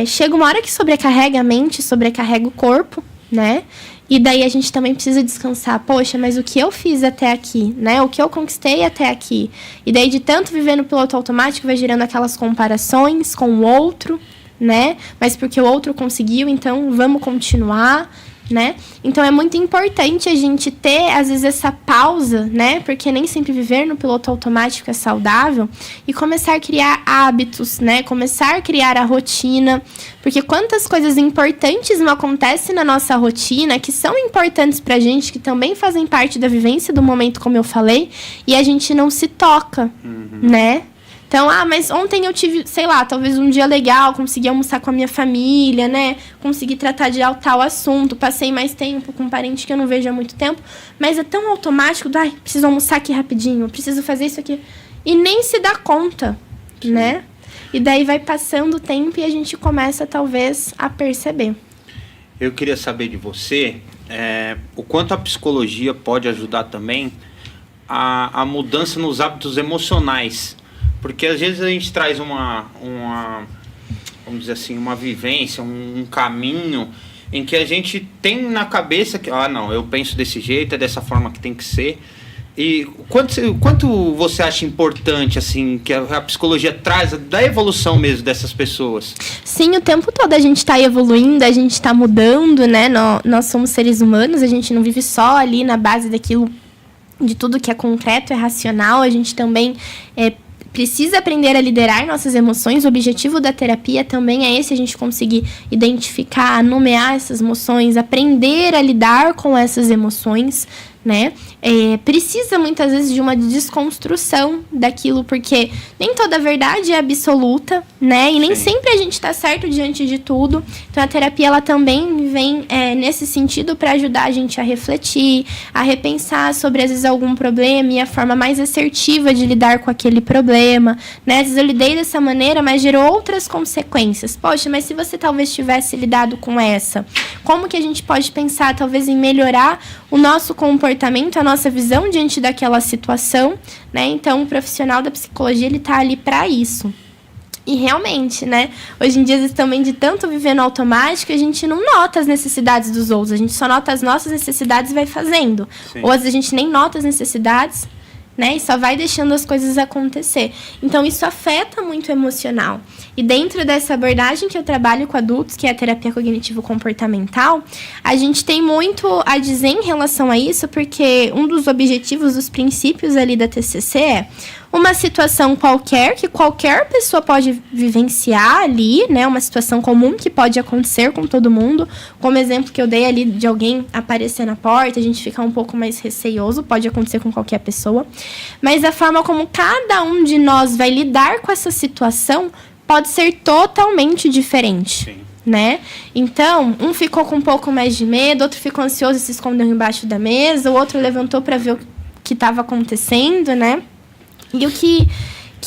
chega uma hora que sobrecarrega a mente, sobrecarrega o corpo, né? E daí a gente também precisa descansar. Poxa, mas o que eu fiz até aqui, né? O que eu conquistei até aqui. E daí, de tanto viver no piloto automático, vai gerando aquelas comparações com o outro, né? Mas porque o outro conseguiu, então vamos continuar, né? Então é muito importante a gente ter, às vezes, essa pausa, né? Porque nem sempre viver no piloto automático é saudável, e começar a criar hábitos, né? Começar a criar a rotina, porque quantas coisas importantes não acontecem na nossa rotina, que são importantes pra gente, que também fazem parte da vivência do momento, como eu falei, e a gente não se toca, né? Então, mas ontem eu tive, sei lá, talvez um dia legal, consegui almoçar com a minha família, né? Consegui tratar de tal assunto, passei mais tempo com um parente que eu não vejo há muito tempo, mas é tão automático, preciso almoçar aqui rapidinho, preciso fazer isso aqui. E nem se dá conta, né? E daí vai passando o tempo e a gente começa, talvez, a perceber. Eu queria saber de você o quanto a psicologia pode ajudar também a mudança nos hábitos emocionais. Porque às vezes a gente traz uma vamos dizer assim, uma vivência, um caminho em que a gente tem na cabeça que, não, eu penso desse jeito, é dessa forma que tem que ser. E quanto você acha importante, assim, que a psicologia traz da evolução mesmo dessas pessoas? Sim, o tempo todo a gente está evoluindo, a gente está mudando, né? Nós somos seres humanos, a gente não vive só ali na base daquilo, de tudo que é concreto, é racional, a gente também precisa aprender a liderar nossas emoções. O objetivo da terapia também é esse, a gente conseguir identificar, nomear essas emoções, aprender a lidar com essas emoções, né? Precisa muitas vezes de uma desconstrução daquilo, porque nem toda verdade é absoluta, né? E nem sempre a gente está certo diante de tudo. Então a terapia, ela também vem nesse sentido para ajudar a gente a refletir, a repensar sobre às vezes algum problema e a forma mais assertiva de lidar com aquele problema, né? Às vezes eu lidei dessa maneira, mas gerou outras consequências. Poxa, mas se você talvez tivesse lidado com essa, como que a gente pode pensar talvez em melhorar o nosso comportamento, a nossa visão diante daquela situação, né? Então, o profissional da psicologia, ele tá ali para isso. E realmente, né? Hoje em dia, às vezes, também de tanto viver no automático, a gente não nota as necessidades dos outros. A gente só nota as nossas necessidades e vai fazendo. Sim. Ou às vezes a gente nem nota as necessidades, né? E só vai deixando as coisas acontecer. Então, isso afeta muito o emocional. E dentro dessa abordagem que eu trabalho com adultos, que é a terapia cognitivo-comportamental, a gente tem muito a dizer em relação a isso, porque um dos objetivos, dos princípios ali da TCC é uma situação qualquer, que qualquer pessoa pode vivenciar ali, né? Uma situação comum que pode acontecer com todo mundo. Como exemplo que eu dei ali de alguém aparecer na porta, a gente ficar um pouco mais receioso, pode acontecer com qualquer pessoa. Mas a forma como cada um de nós vai lidar com essa situação pode ser totalmente diferente. Sim. Né? Então, um ficou com um pouco mais de medo, outro ficou ansioso e se escondeu embaixo da mesa, o outro levantou para ver o que estava acontecendo, né? E o que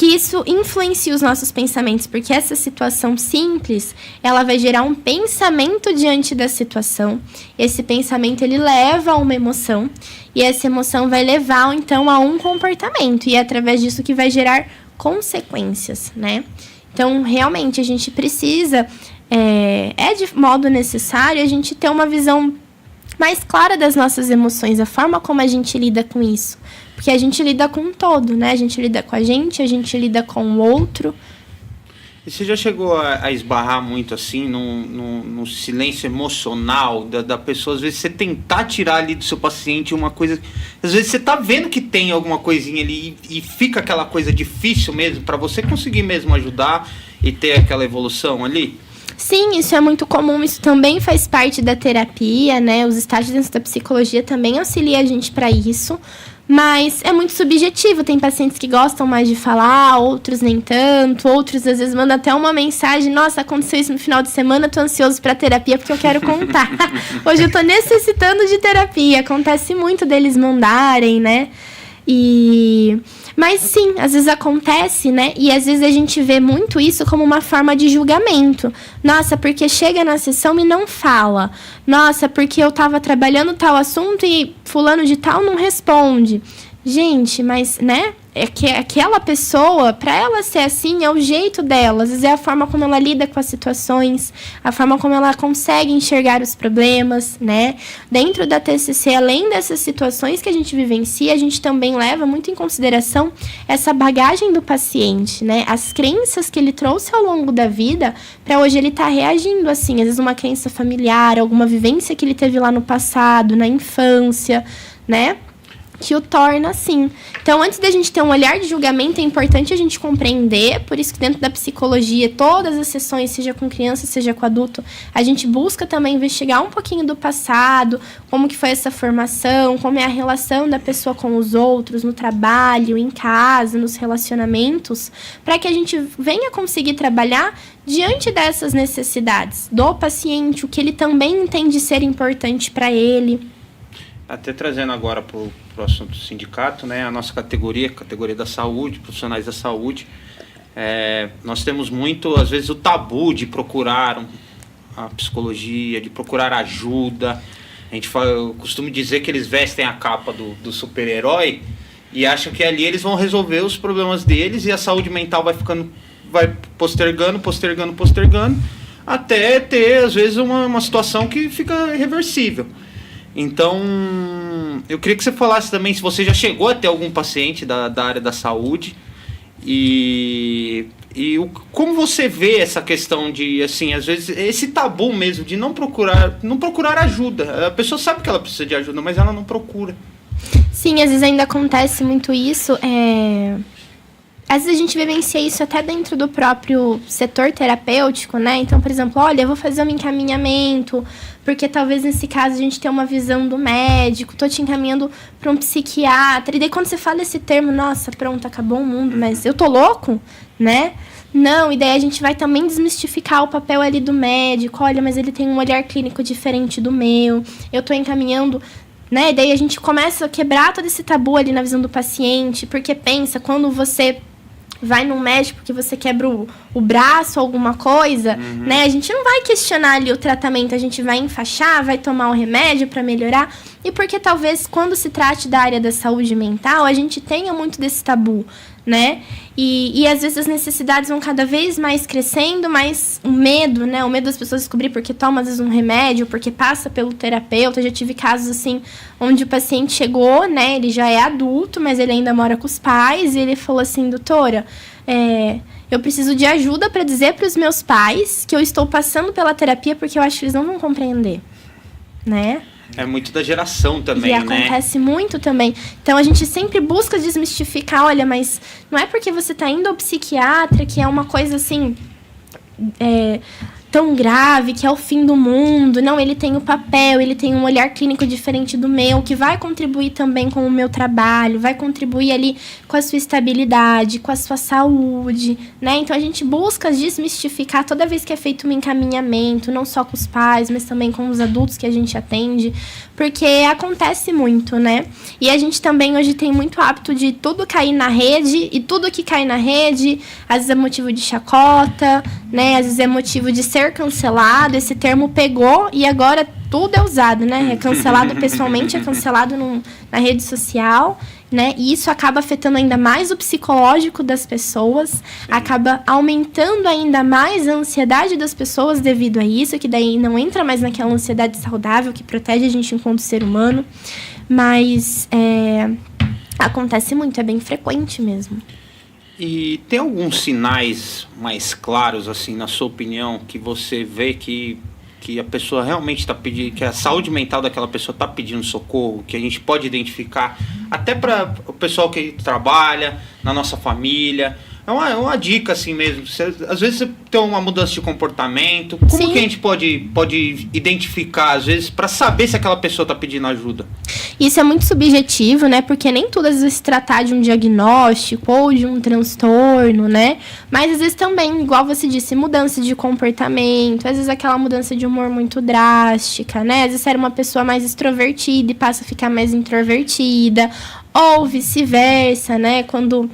isso influencia os nossos pensamentos, porque essa situação simples, ela vai gerar um pensamento diante da situação. Esse pensamento, ele leva a uma emoção, e essa emoção vai levar, então, a um comportamento, e é através disso que vai gerar consequências, né? Então, realmente, a gente precisa, de modo necessário, a gente ter uma visão mais clara das nossas emoções, a forma como a gente lida com isso. Porque a gente lida com um todo, né? A gente lida com a gente lida com o outro. E você já chegou a esbarrar muito assim no silêncio emocional da pessoa? Às vezes você tentar tirar ali do seu paciente uma coisa... Às vezes você tá vendo que tem alguma coisinha ali e fica aquela coisa difícil mesmo para você conseguir mesmo ajudar e ter aquela evolução ali? Sim, isso é muito comum, isso também faz parte da terapia, né? Os estágios dentro da psicologia também auxiliam a gente para isso. Mas é muito subjetivo, tem pacientes que gostam mais de falar, outros nem tanto, outros às vezes mandam até uma mensagem, nossa, aconteceu isso no final de semana, tô ansioso pra terapia porque eu quero contar. Hoje eu tô necessitando de terapia, acontece muito deles mandarem, né? Mas sim, às vezes acontece, né? E às vezes a gente vê muito isso como uma forma de julgamento. Nossa, porque chega na sessão e não fala. Nossa, porque eu tava trabalhando tal assunto e fulano de tal não responde. Gente, mas, né? É que aquela pessoa, para ela ser assim, é o jeito dela. Às vezes é a forma como ela lida com as situações, a forma como ela consegue enxergar os problemas, né? Dentro da TCC, além dessas situações que a gente vivencia, a gente também leva muito em consideração essa bagagem do paciente, né? As crenças que ele trouxe ao longo da vida, para hoje ele estar reagindo assim. Às vezes uma crença familiar, alguma vivência que ele teve lá no passado, na infância, né? Que o torna assim. Então, antes da gente ter um olhar de julgamento, é importante a gente compreender, por isso que dentro da psicologia, todas as sessões, seja com criança, seja com adulto, a gente busca também investigar um pouquinho do passado, como que foi essa formação, como é a relação da pessoa com os outros, no trabalho, em casa, nos relacionamentos, para que a gente venha conseguir trabalhar diante dessas necessidades do paciente, o que ele também entende ser importante para ele. Até trazendo agora para o assunto do sindicato, né, a nossa categoria da saúde, profissionais da saúde, nós temos muito, às vezes, o tabu de procurar a psicologia, de procurar ajuda. Eu costumo dizer que eles vestem a capa do super-herói e acham que ali eles vão resolver os problemas deles e a saúde mental vai postergando, até ter, às vezes, uma situação que fica irreversível. Então, eu queria que você falasse também se você já chegou a ter algum paciente da área da saúde como você vê essa questão de, assim, às vezes, esse tabu mesmo de não procurar ajuda. A pessoa sabe que ela precisa de ajuda, mas ela não procura. Sim, às vezes ainda acontece muito isso. Às vezes a gente vivencia isso até dentro do próprio setor terapêutico, né? Então, por exemplo, olha, eu vou fazer um encaminhamento, porque talvez nesse caso a gente tenha uma visão do médico, tô te encaminhando para um psiquiatra. E daí quando você fala esse termo, nossa, pronto, acabou o mundo, mas eu tô louco, né? Não, e daí a gente vai também desmistificar o papel ali do médico. Olha, mas ele tem um olhar clínico diferente do meu, eu tô encaminhando... Né? E daí a gente começa a quebrar todo esse tabu ali na visão do paciente, porque pensa, quando você vai num médico que você quebra o braço, alguma coisa, né? A gente não vai questionar ali o tratamento, a gente vai enfaixar, vai tomar um remédio para melhorar. E porque talvez quando se trate da área da saúde mental, a gente tenha muito desse tabu, né? E às vezes as necessidades vão cada vez mais crescendo, mas o medo, né? O medo das pessoas descobrir porque toma, às vezes, um remédio, porque passa pelo terapeuta. Eu já tive casos, assim, onde o paciente chegou, né? Ele já é adulto, mas ele ainda mora com os pais. E ele falou assim, doutora, eu preciso de ajuda para dizer para os meus pais que eu estou passando pela terapia porque eu acho que eles não vão compreender, né? É muito da geração também, né? E acontece muito também. Então, a gente sempre busca desmistificar. Olha, mas não é porque você está indo ao psiquiatra que é uma coisa, assim, tão grave, que é o fim do mundo. Não, ele tem o papel, ele tem um olhar clínico diferente do meu, que vai contribuir também com o meu trabalho, vai contribuir ali com a sua estabilidade, com a sua saúde, né? Então, a gente busca desmistificar toda vez que é feito um encaminhamento, não só com os pais, mas também com os adultos que a gente atende, porque acontece muito, né? E a gente também hoje tem muito hábito de tudo cair na rede, e tudo que cai na rede, às vezes é motivo de chacota, né? Às vezes é motivo de ser cancelado. Esse termo pegou e agora tudo é usado, né? É cancelado pessoalmente, é cancelado na rede social, né? E isso acaba afetando ainda mais o psicológico das pessoas, sim, acaba aumentando ainda mais a ansiedade das pessoas devido a isso, que daí não entra mais naquela ansiedade saudável que protege a gente enquanto ser humano, mas acontece muito, é bem frequente mesmo. E tem alguns sinais mais claros, assim, na sua opinião, que você vê que a pessoa realmente está pedindo, que a saúde mental daquela pessoa está pedindo socorro, que a gente pode identificar, até para o pessoal que trabalha, na nossa família? É uma dica assim mesmo. Às vezes você tem uma mudança de comportamento. Como Sim. que a gente pode identificar, às vezes, para saber se aquela pessoa está pedindo ajuda? Isso é muito subjetivo, né? Porque nem tudo às vezes se tratar de um diagnóstico ou de um transtorno, né? Mas às vezes também, igual você disse, mudança de comportamento, às vezes aquela mudança de humor muito drástica, né? Às vezes você era uma pessoa mais extrovertida e passa a ficar mais introvertida, ou vice-versa, né? Quando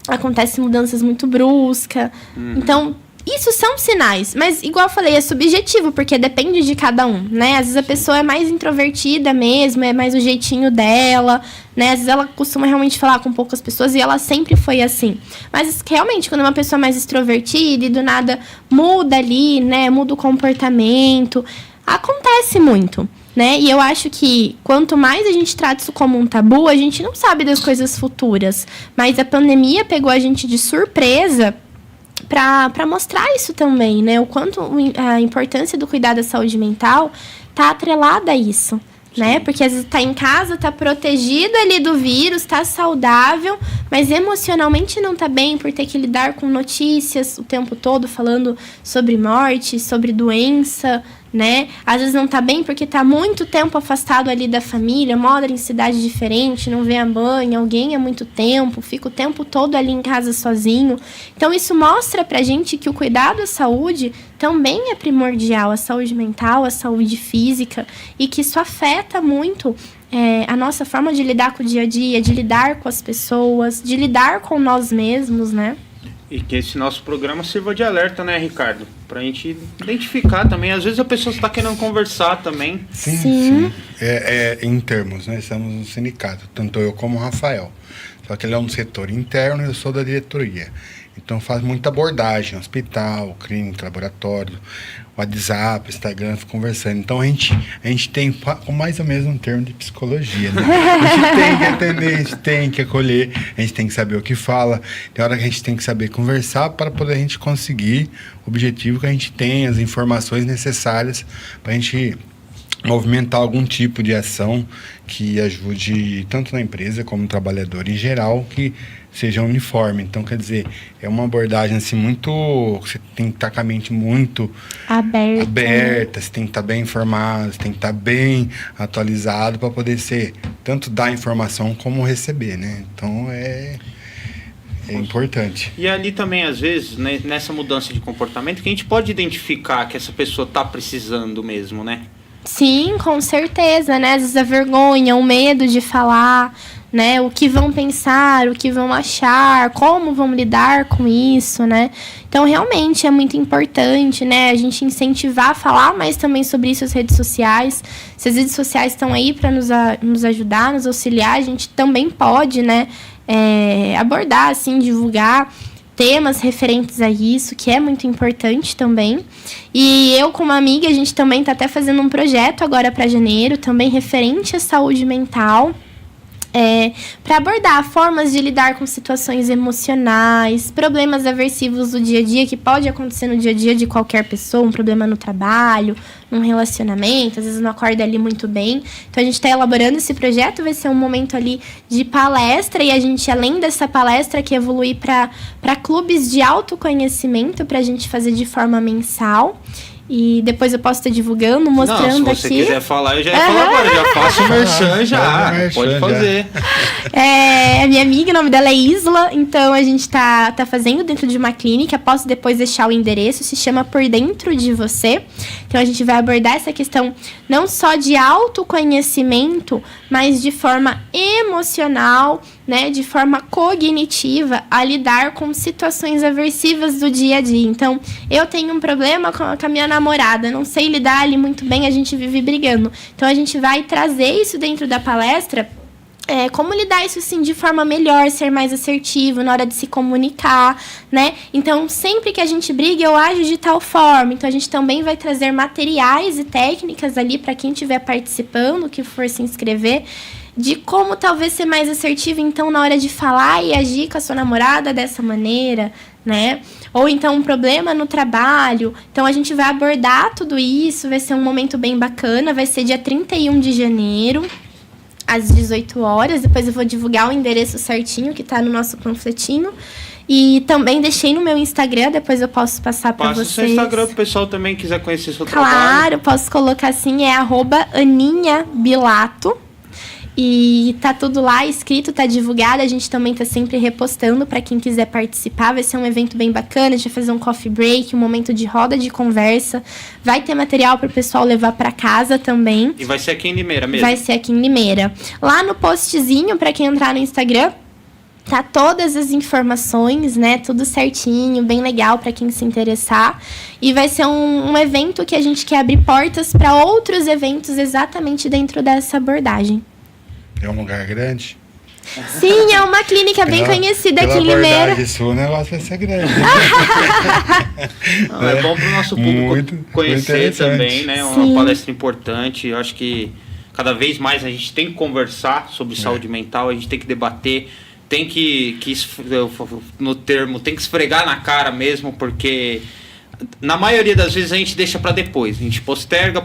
acontecem mudanças muito bruscas. Então, isso são sinais, mas igual eu falei, é subjetivo, porque depende de cada um, né? Às vezes a pessoa é mais introvertida mesmo, é mais o jeitinho dela, né? Às vezes ela costuma realmente falar com poucas pessoas e ela sempre foi assim. Mas realmente, quando é uma pessoa mais extrovertida e do nada muda ali, né? Muda o comportamento, acontece muito, né? E eu acho que quanto mais a gente trata isso como um tabu, a gente não sabe das coisas futuras. Mas a pandemia pegou a gente de surpresa para mostrar isso também, né? O quanto a importância do cuidado da saúde mental tá atrelada a isso, né? Porque às vezes tá em casa, tá protegido ali do vírus, tá saudável, mas emocionalmente não tá bem por ter que lidar com notícias o tempo todo falando sobre morte, sobre doença, né? Às vezes não tá bem porque tá muito tempo afastado ali da família, mora em cidade diferente, não vê a mãe, alguém há muito tempo, fica o tempo todo ali em casa sozinho. Então isso mostra pra gente que o cuidado à saúde também é primordial, a saúde mental, a saúde física, e que isso afeta muito a nossa forma de lidar com o dia a dia, de lidar com as pessoas, de lidar com nós mesmos, né? E que esse nosso programa sirva de alerta, né, Ricardo? Pra gente identificar também. Às vezes a pessoa está querendo conversar também. Sim. Em termos, nós estamos no sindicato, tanto eu como o Rafael. Só que ele é um setor interno e eu sou da diretoria. Então faz muita abordagem, hospital, clínica, laboratório, WhatsApp, Instagram, fica conversando. Então a gente tem mais ou menos um termo de psicologia, né? A gente tem que atender, a gente tem que acolher, a gente tem que saber o que fala. Tem hora que a gente tem que saber conversar para poder a gente conseguir o objetivo que a gente tem, as informações necessárias para a gente movimentar algum tipo de ação que ajude tanto na empresa como no trabalhador em geral, que seja uniforme. Então, quer dizer, é uma abordagem assim muito... Você tem que estar com a mente muito aberta, você tem que estar bem informado, você tem que estar bem atualizado para poder ser, tanto dar informação como receber, né? Então, é importante. E ali também, às vezes, né, nessa mudança de comportamento, que a gente pode identificar que essa pessoa está precisando mesmo, né? Sim, com certeza, né? Às vezes a vergonha, o medo de falar, né? O que vão pensar, o que vão achar, como vão lidar com isso, né? Então, realmente é muito importante, né? A gente incentivar a falar mais também sobre isso nas redes sociais. Se as redes sociais estão aí para nos ajudar, nos auxiliar, a gente também pode, né? Abordar, assim, divulgar temas referentes a isso, que é muito importante também. E eu, como amiga, a gente também está até fazendo um projeto agora para janeiro, também referente à saúde mental, para abordar formas de lidar com situações emocionais, problemas aversivos do dia a dia, que pode acontecer no dia a dia de qualquer pessoa, um problema no trabalho, num relacionamento, às vezes não acorda ali muito bem. Então a gente está elaborando esse projeto, vai ser um momento ali de palestra, e a gente, além dessa palestra, que evoluir para clubes de autoconhecimento, para a gente fazer de forma mensal. E depois eu posso estar divulgando, mostrando aqui. Se você quiser falar, eu já ia falar agora. Já faço o merchan já. Pode fazer. A minha amiga, o nome dela é Isla. Então a gente tá fazendo dentro de uma clínica. Posso depois deixar o endereço. Se chama Por Dentro de Você. Então a gente vai abordar essa questão não só de autoconhecimento, mas de forma emocional, né, de forma cognitiva, a lidar com situações aversivas do dia a dia. Então, eu tenho um problema com a minha namorada, não sei lidar ali muito bem, a gente vive brigando. Então, a gente vai trazer isso dentro da palestra, como lidar isso assim de forma melhor, ser mais assertivo na hora de se comunicar, né? Então, sempre que a gente briga, eu ajo de tal forma. Então, a gente também vai trazer materiais e técnicas ali para quem estiver participando, que for se inscrever. de como talvez ser mais assertivo, então, na hora de falar e agir com a sua namorada dessa maneira, né? Ou então um problema no trabalho. Então, a gente vai abordar tudo isso, vai ser um momento bem bacana, vai ser dia 31 de janeiro, às 18 horas. Depois eu vou divulgar o endereço certinho, que tá no nosso panfletinho. E também deixei no meu Instagram, depois eu posso passar para vocês. Passa o seu Instagram pro pessoal também quiser conhecer seu trabalho. Claro, posso colocar assim, é @aninhabilato. E tá tudo lá escrito, tá divulgado. A gente também tá sempre repostando para quem quiser participar. Vai ser um evento bem bacana. A gente vai fazer um coffee break, um momento de roda de conversa. Vai ter material para o pessoal levar para casa também. E vai ser aqui em Limeira mesmo? Vai ser aqui em Limeira. Lá no postzinho, para quem entrar no Instagram, tá todas as informações, né? Tudo certinho, bem legal para quem se interessar. E vai ser um evento que a gente quer abrir portas para outros eventos exatamente dentro dessa abordagem. É um lugar grande? Sim, é uma clínica bem conhecida aqui em Limeira. Isso, o negócio vai ser grande. É bom para o nosso público conhecer também, né? Uma palestra importante. Eu acho que cada vez mais a gente tem que conversar sobre saúde mental, a gente tem que debater, tem que no termo, tem que esfregar na cara mesmo, porque na maioria das vezes a gente deixa para depois. A gente posterga.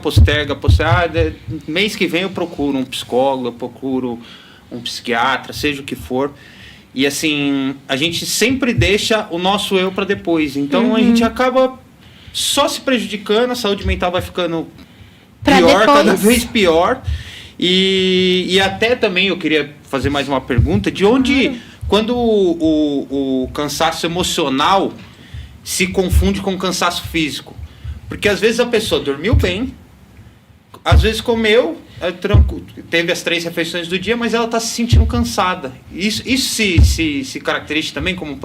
Mês que vem eu procuro um psicólogo, eu procuro um psiquiatra, seja o que for. E assim, a gente sempre deixa o nosso eu para depois. Então a gente acaba só se prejudicando, a saúde mental vai ficando pior, cada vez pior. E até também eu queria fazer mais uma pergunta, de onde, quando o cansaço emocional se confunde com o cansaço físico? Porque às vezes a pessoa dormiu bem, às vezes comeu, teve as 3 refeições do dia, mas ela está se sentindo cansada. Isso se caracteriza também como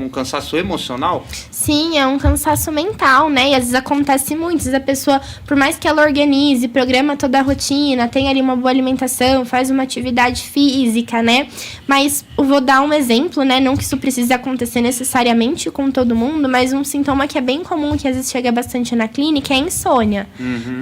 um cansaço emocional? Sim, é um cansaço mental, né? E às vezes acontece muito. Às vezes a pessoa, por mais que ela organize, programa toda a rotina, tenha ali uma boa alimentação, faz uma atividade física, né? Mas eu vou dar um exemplo, né? Não que isso precise acontecer necessariamente com todo mundo, mas um sintoma que é bem comum, que às vezes chega bastante na clínica, é a insônia.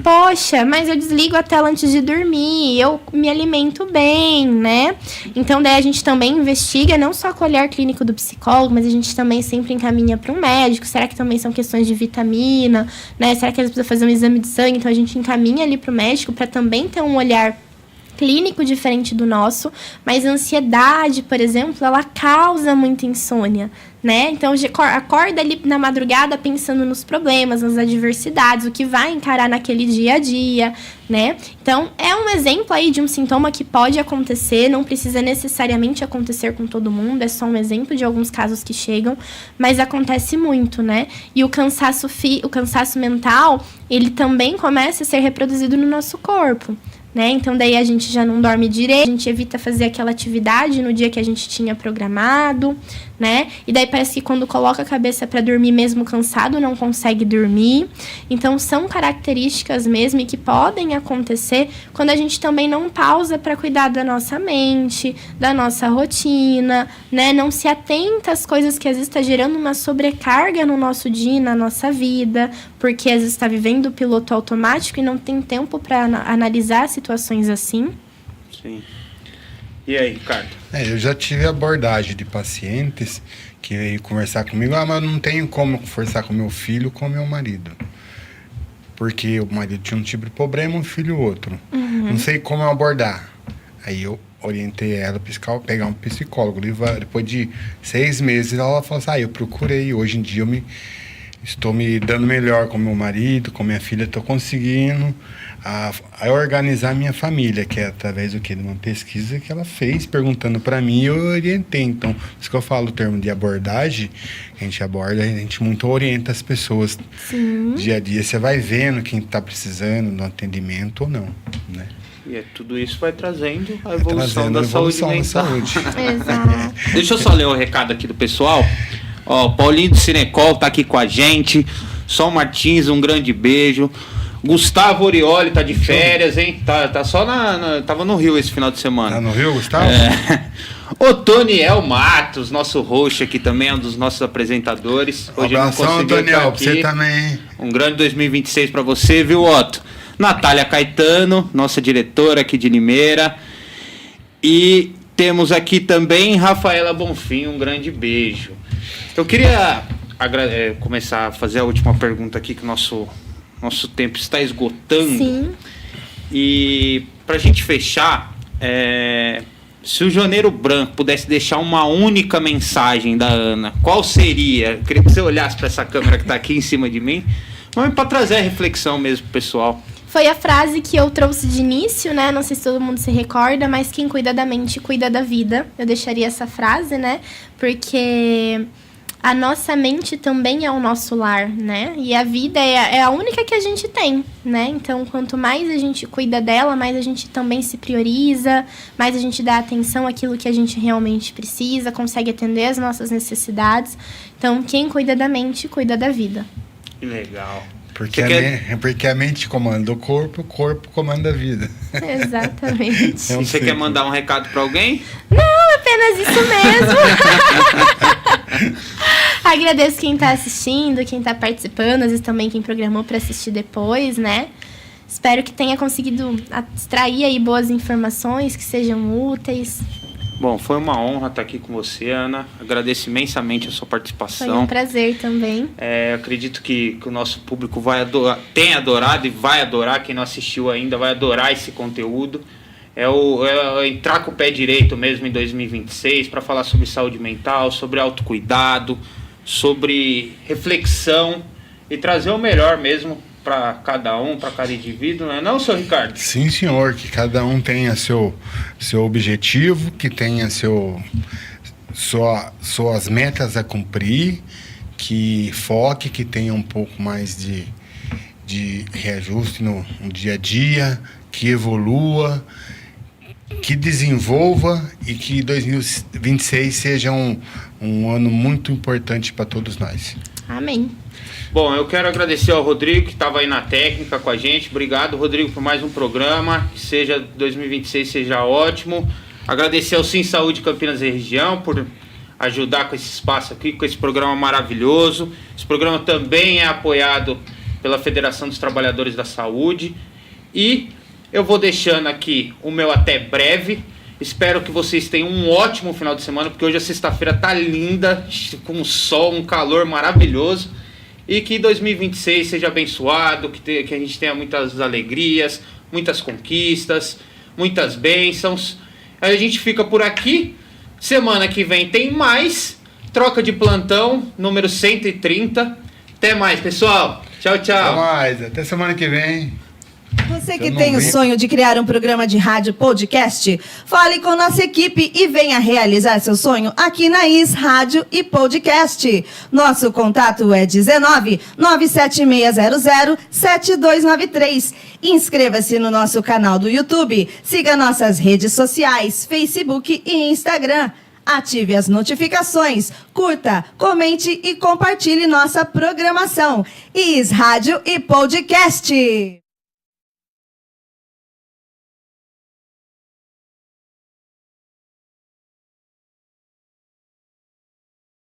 Poxa, mas eu desligo a tela antes de dormir, eu me alimento bem, né? Então, daí a gente também investiga, não só com o olhar clínico do psicólogo, mas a gente também sempre encaminha para um médico. Será que também são questões de vitamina, né? Será que eles precisam fazer um exame de sangue? Então, a gente encaminha ali para o médico para também ter um olhar clínico diferente do nosso. Mas a ansiedade, por exemplo, ela causa muita insônia, né? Então, acorda ali na madrugada pensando nos problemas, nas adversidades, o que vai encarar naquele dia a dia, né? Então, é um exemplo aí de um sintoma que pode acontecer, não precisa necessariamente acontecer com todo mundo, é só um exemplo de alguns casos que chegam, mas acontece muito, né? E o cansaço mental, ele também começa a ser reproduzido no nosso corpo, né? Então, daí a gente já não dorme direito, a gente evita fazer aquela atividade no dia que a gente tinha programado, né? E daí parece que quando coloca a cabeça para dormir mesmo cansado, não consegue dormir. Então, são características mesmo que podem acontecer quando a gente também não pausa para cuidar da nossa mente, da nossa rotina, né? Não se atenta às coisas que às vezes está gerando uma sobrecarga no nosso dia, na nossa vida, porque às vezes está vivendo o piloto automático e não tem tempo para analisar situações assim. Sim. E aí, Ricardo? Eu já tive abordagem de pacientes que veio conversar comigo. Mas eu não tenho como conversar com meu filho com meu marido. Porque o marido tinha um tipo de problema, o filho outro. Não sei como eu abordar. Aí eu orientei ela a pegar um psicólogo. Depois de 6 meses, ela falou assim, eu procurei. Hoje em dia estou me dando melhor com meu marido, com minha filha. Estou conseguindo a organizar minha família, que é através de uma pesquisa que ela fez, perguntando para mim, e eu orientei. Então, isso que eu falo, o termo de abordagem, a gente muito orienta as pessoas. Sim. Dia a dia, você vai vendo quem está precisando do atendimento ou não, né? E tudo isso vai trazendo a evolução da saúde mental. Exato. Deixa eu só ler o recado aqui do pessoal. Paulinho do Cinecol tá aqui com a gente. Sol Martins, um grande beijo. Gustavo Orioli tá de férias, hein? Tá só tava no Rio esse final de semana. Tá no Rio, Gustavo? O Toniel Matos, nosso host aqui também, é um dos nossos apresentadores. Hoje abração, não conseguiu Toniel, estar pra você também. Um grande 2026 pra você, viu, Otto? Natália Caetano, nossa diretora aqui de Limeira. E temos aqui também Rafaela Bonfim, um grande beijo. Eu queria começar a fazer a última pergunta aqui, que o nosso tempo está esgotando. Sim. E para a gente fechar, se o Janeiro Branco pudesse deixar uma única mensagem da Ana, qual seria? Eu queria que você olhasse para essa câmera que está aqui em cima de mim, mas para trazer a reflexão mesmo pro pessoal. Foi a frase que eu trouxe de início, né? Não sei se todo mundo se recorda, mas quem cuida da mente, cuida da vida. Eu deixaria essa frase, né? Porque a nossa mente também é o nosso lar, né? E a vida é a única que a gente tem, né? Então, quanto mais a gente cuida dela, mais a gente também se prioriza, mais a gente dá atenção àquilo que a gente realmente precisa, consegue atender as nossas necessidades. Então, quem cuida da mente, cuida da vida. Que legal. Porque a mente comanda o corpo comanda a vida. Exatamente. Você quer mandar um recado para alguém? Não, apenas isso mesmo. Agradeço quem tá assistindo, quem tá participando, às vezes também quem programou para assistir depois, né? Espero que tenha conseguido extrair aí boas informações, que sejam úteis. Bom, foi uma honra estar aqui com você, Ana. Agradeço imensamente a sua participação. Foi um prazer também. Acredito que o nosso público tem adorado e vai adorar. Quem não assistiu ainda vai adorar esse conteúdo. Entrar com o pé direito mesmo em 2026 para falar sobre saúde mental, sobre autocuidado, sobre reflexão e trazer o melhor mesmo para cada um, para cada indivíduo, não é não, seu Ricardo? Sim, senhor, que cada um tenha seu objetivo, que tenha suas metas a cumprir, que foque, que tenha um pouco mais de reajuste no dia a dia, que evolua, que desenvolva e que 2026 seja um ano muito importante para todos nós. Amém. Bom, eu quero agradecer ao Rodrigo, que estava aí na técnica com a gente. Obrigado, Rodrigo, por mais um programa. Que 2026 seja ótimo. Agradecer ao Sim Saúde Campinas e Região por ajudar com esse espaço aqui, com esse programa maravilhoso. Esse programa também é apoiado pela Federação dos Trabalhadores da Saúde. E eu vou deixando aqui o meu até breve. Espero que vocês tenham um ótimo final de semana, porque hoje a sexta-feira tá linda, com sol, um calor maravilhoso. E que 2026 seja abençoado, que a gente tenha muitas alegrias, muitas conquistas, muitas bênçãos. Aí a gente fica por aqui. Semana que vem tem mais. Troca de plantão, número 130. Até mais, pessoal. Tchau, tchau. Até mais. Até semana que vem. Você que tem o sonho de criar um programa de rádio podcast, fale com nossa equipe e venha realizar seu sonho aqui na IS Rádio e Podcast. Nosso contato é 19 97600 7293. Inscreva-se no nosso canal do YouTube, siga nossas redes sociais, Facebook e Instagram. Ative as notificações, curta, comente e compartilhe nossa programação. IS Rádio e Podcast.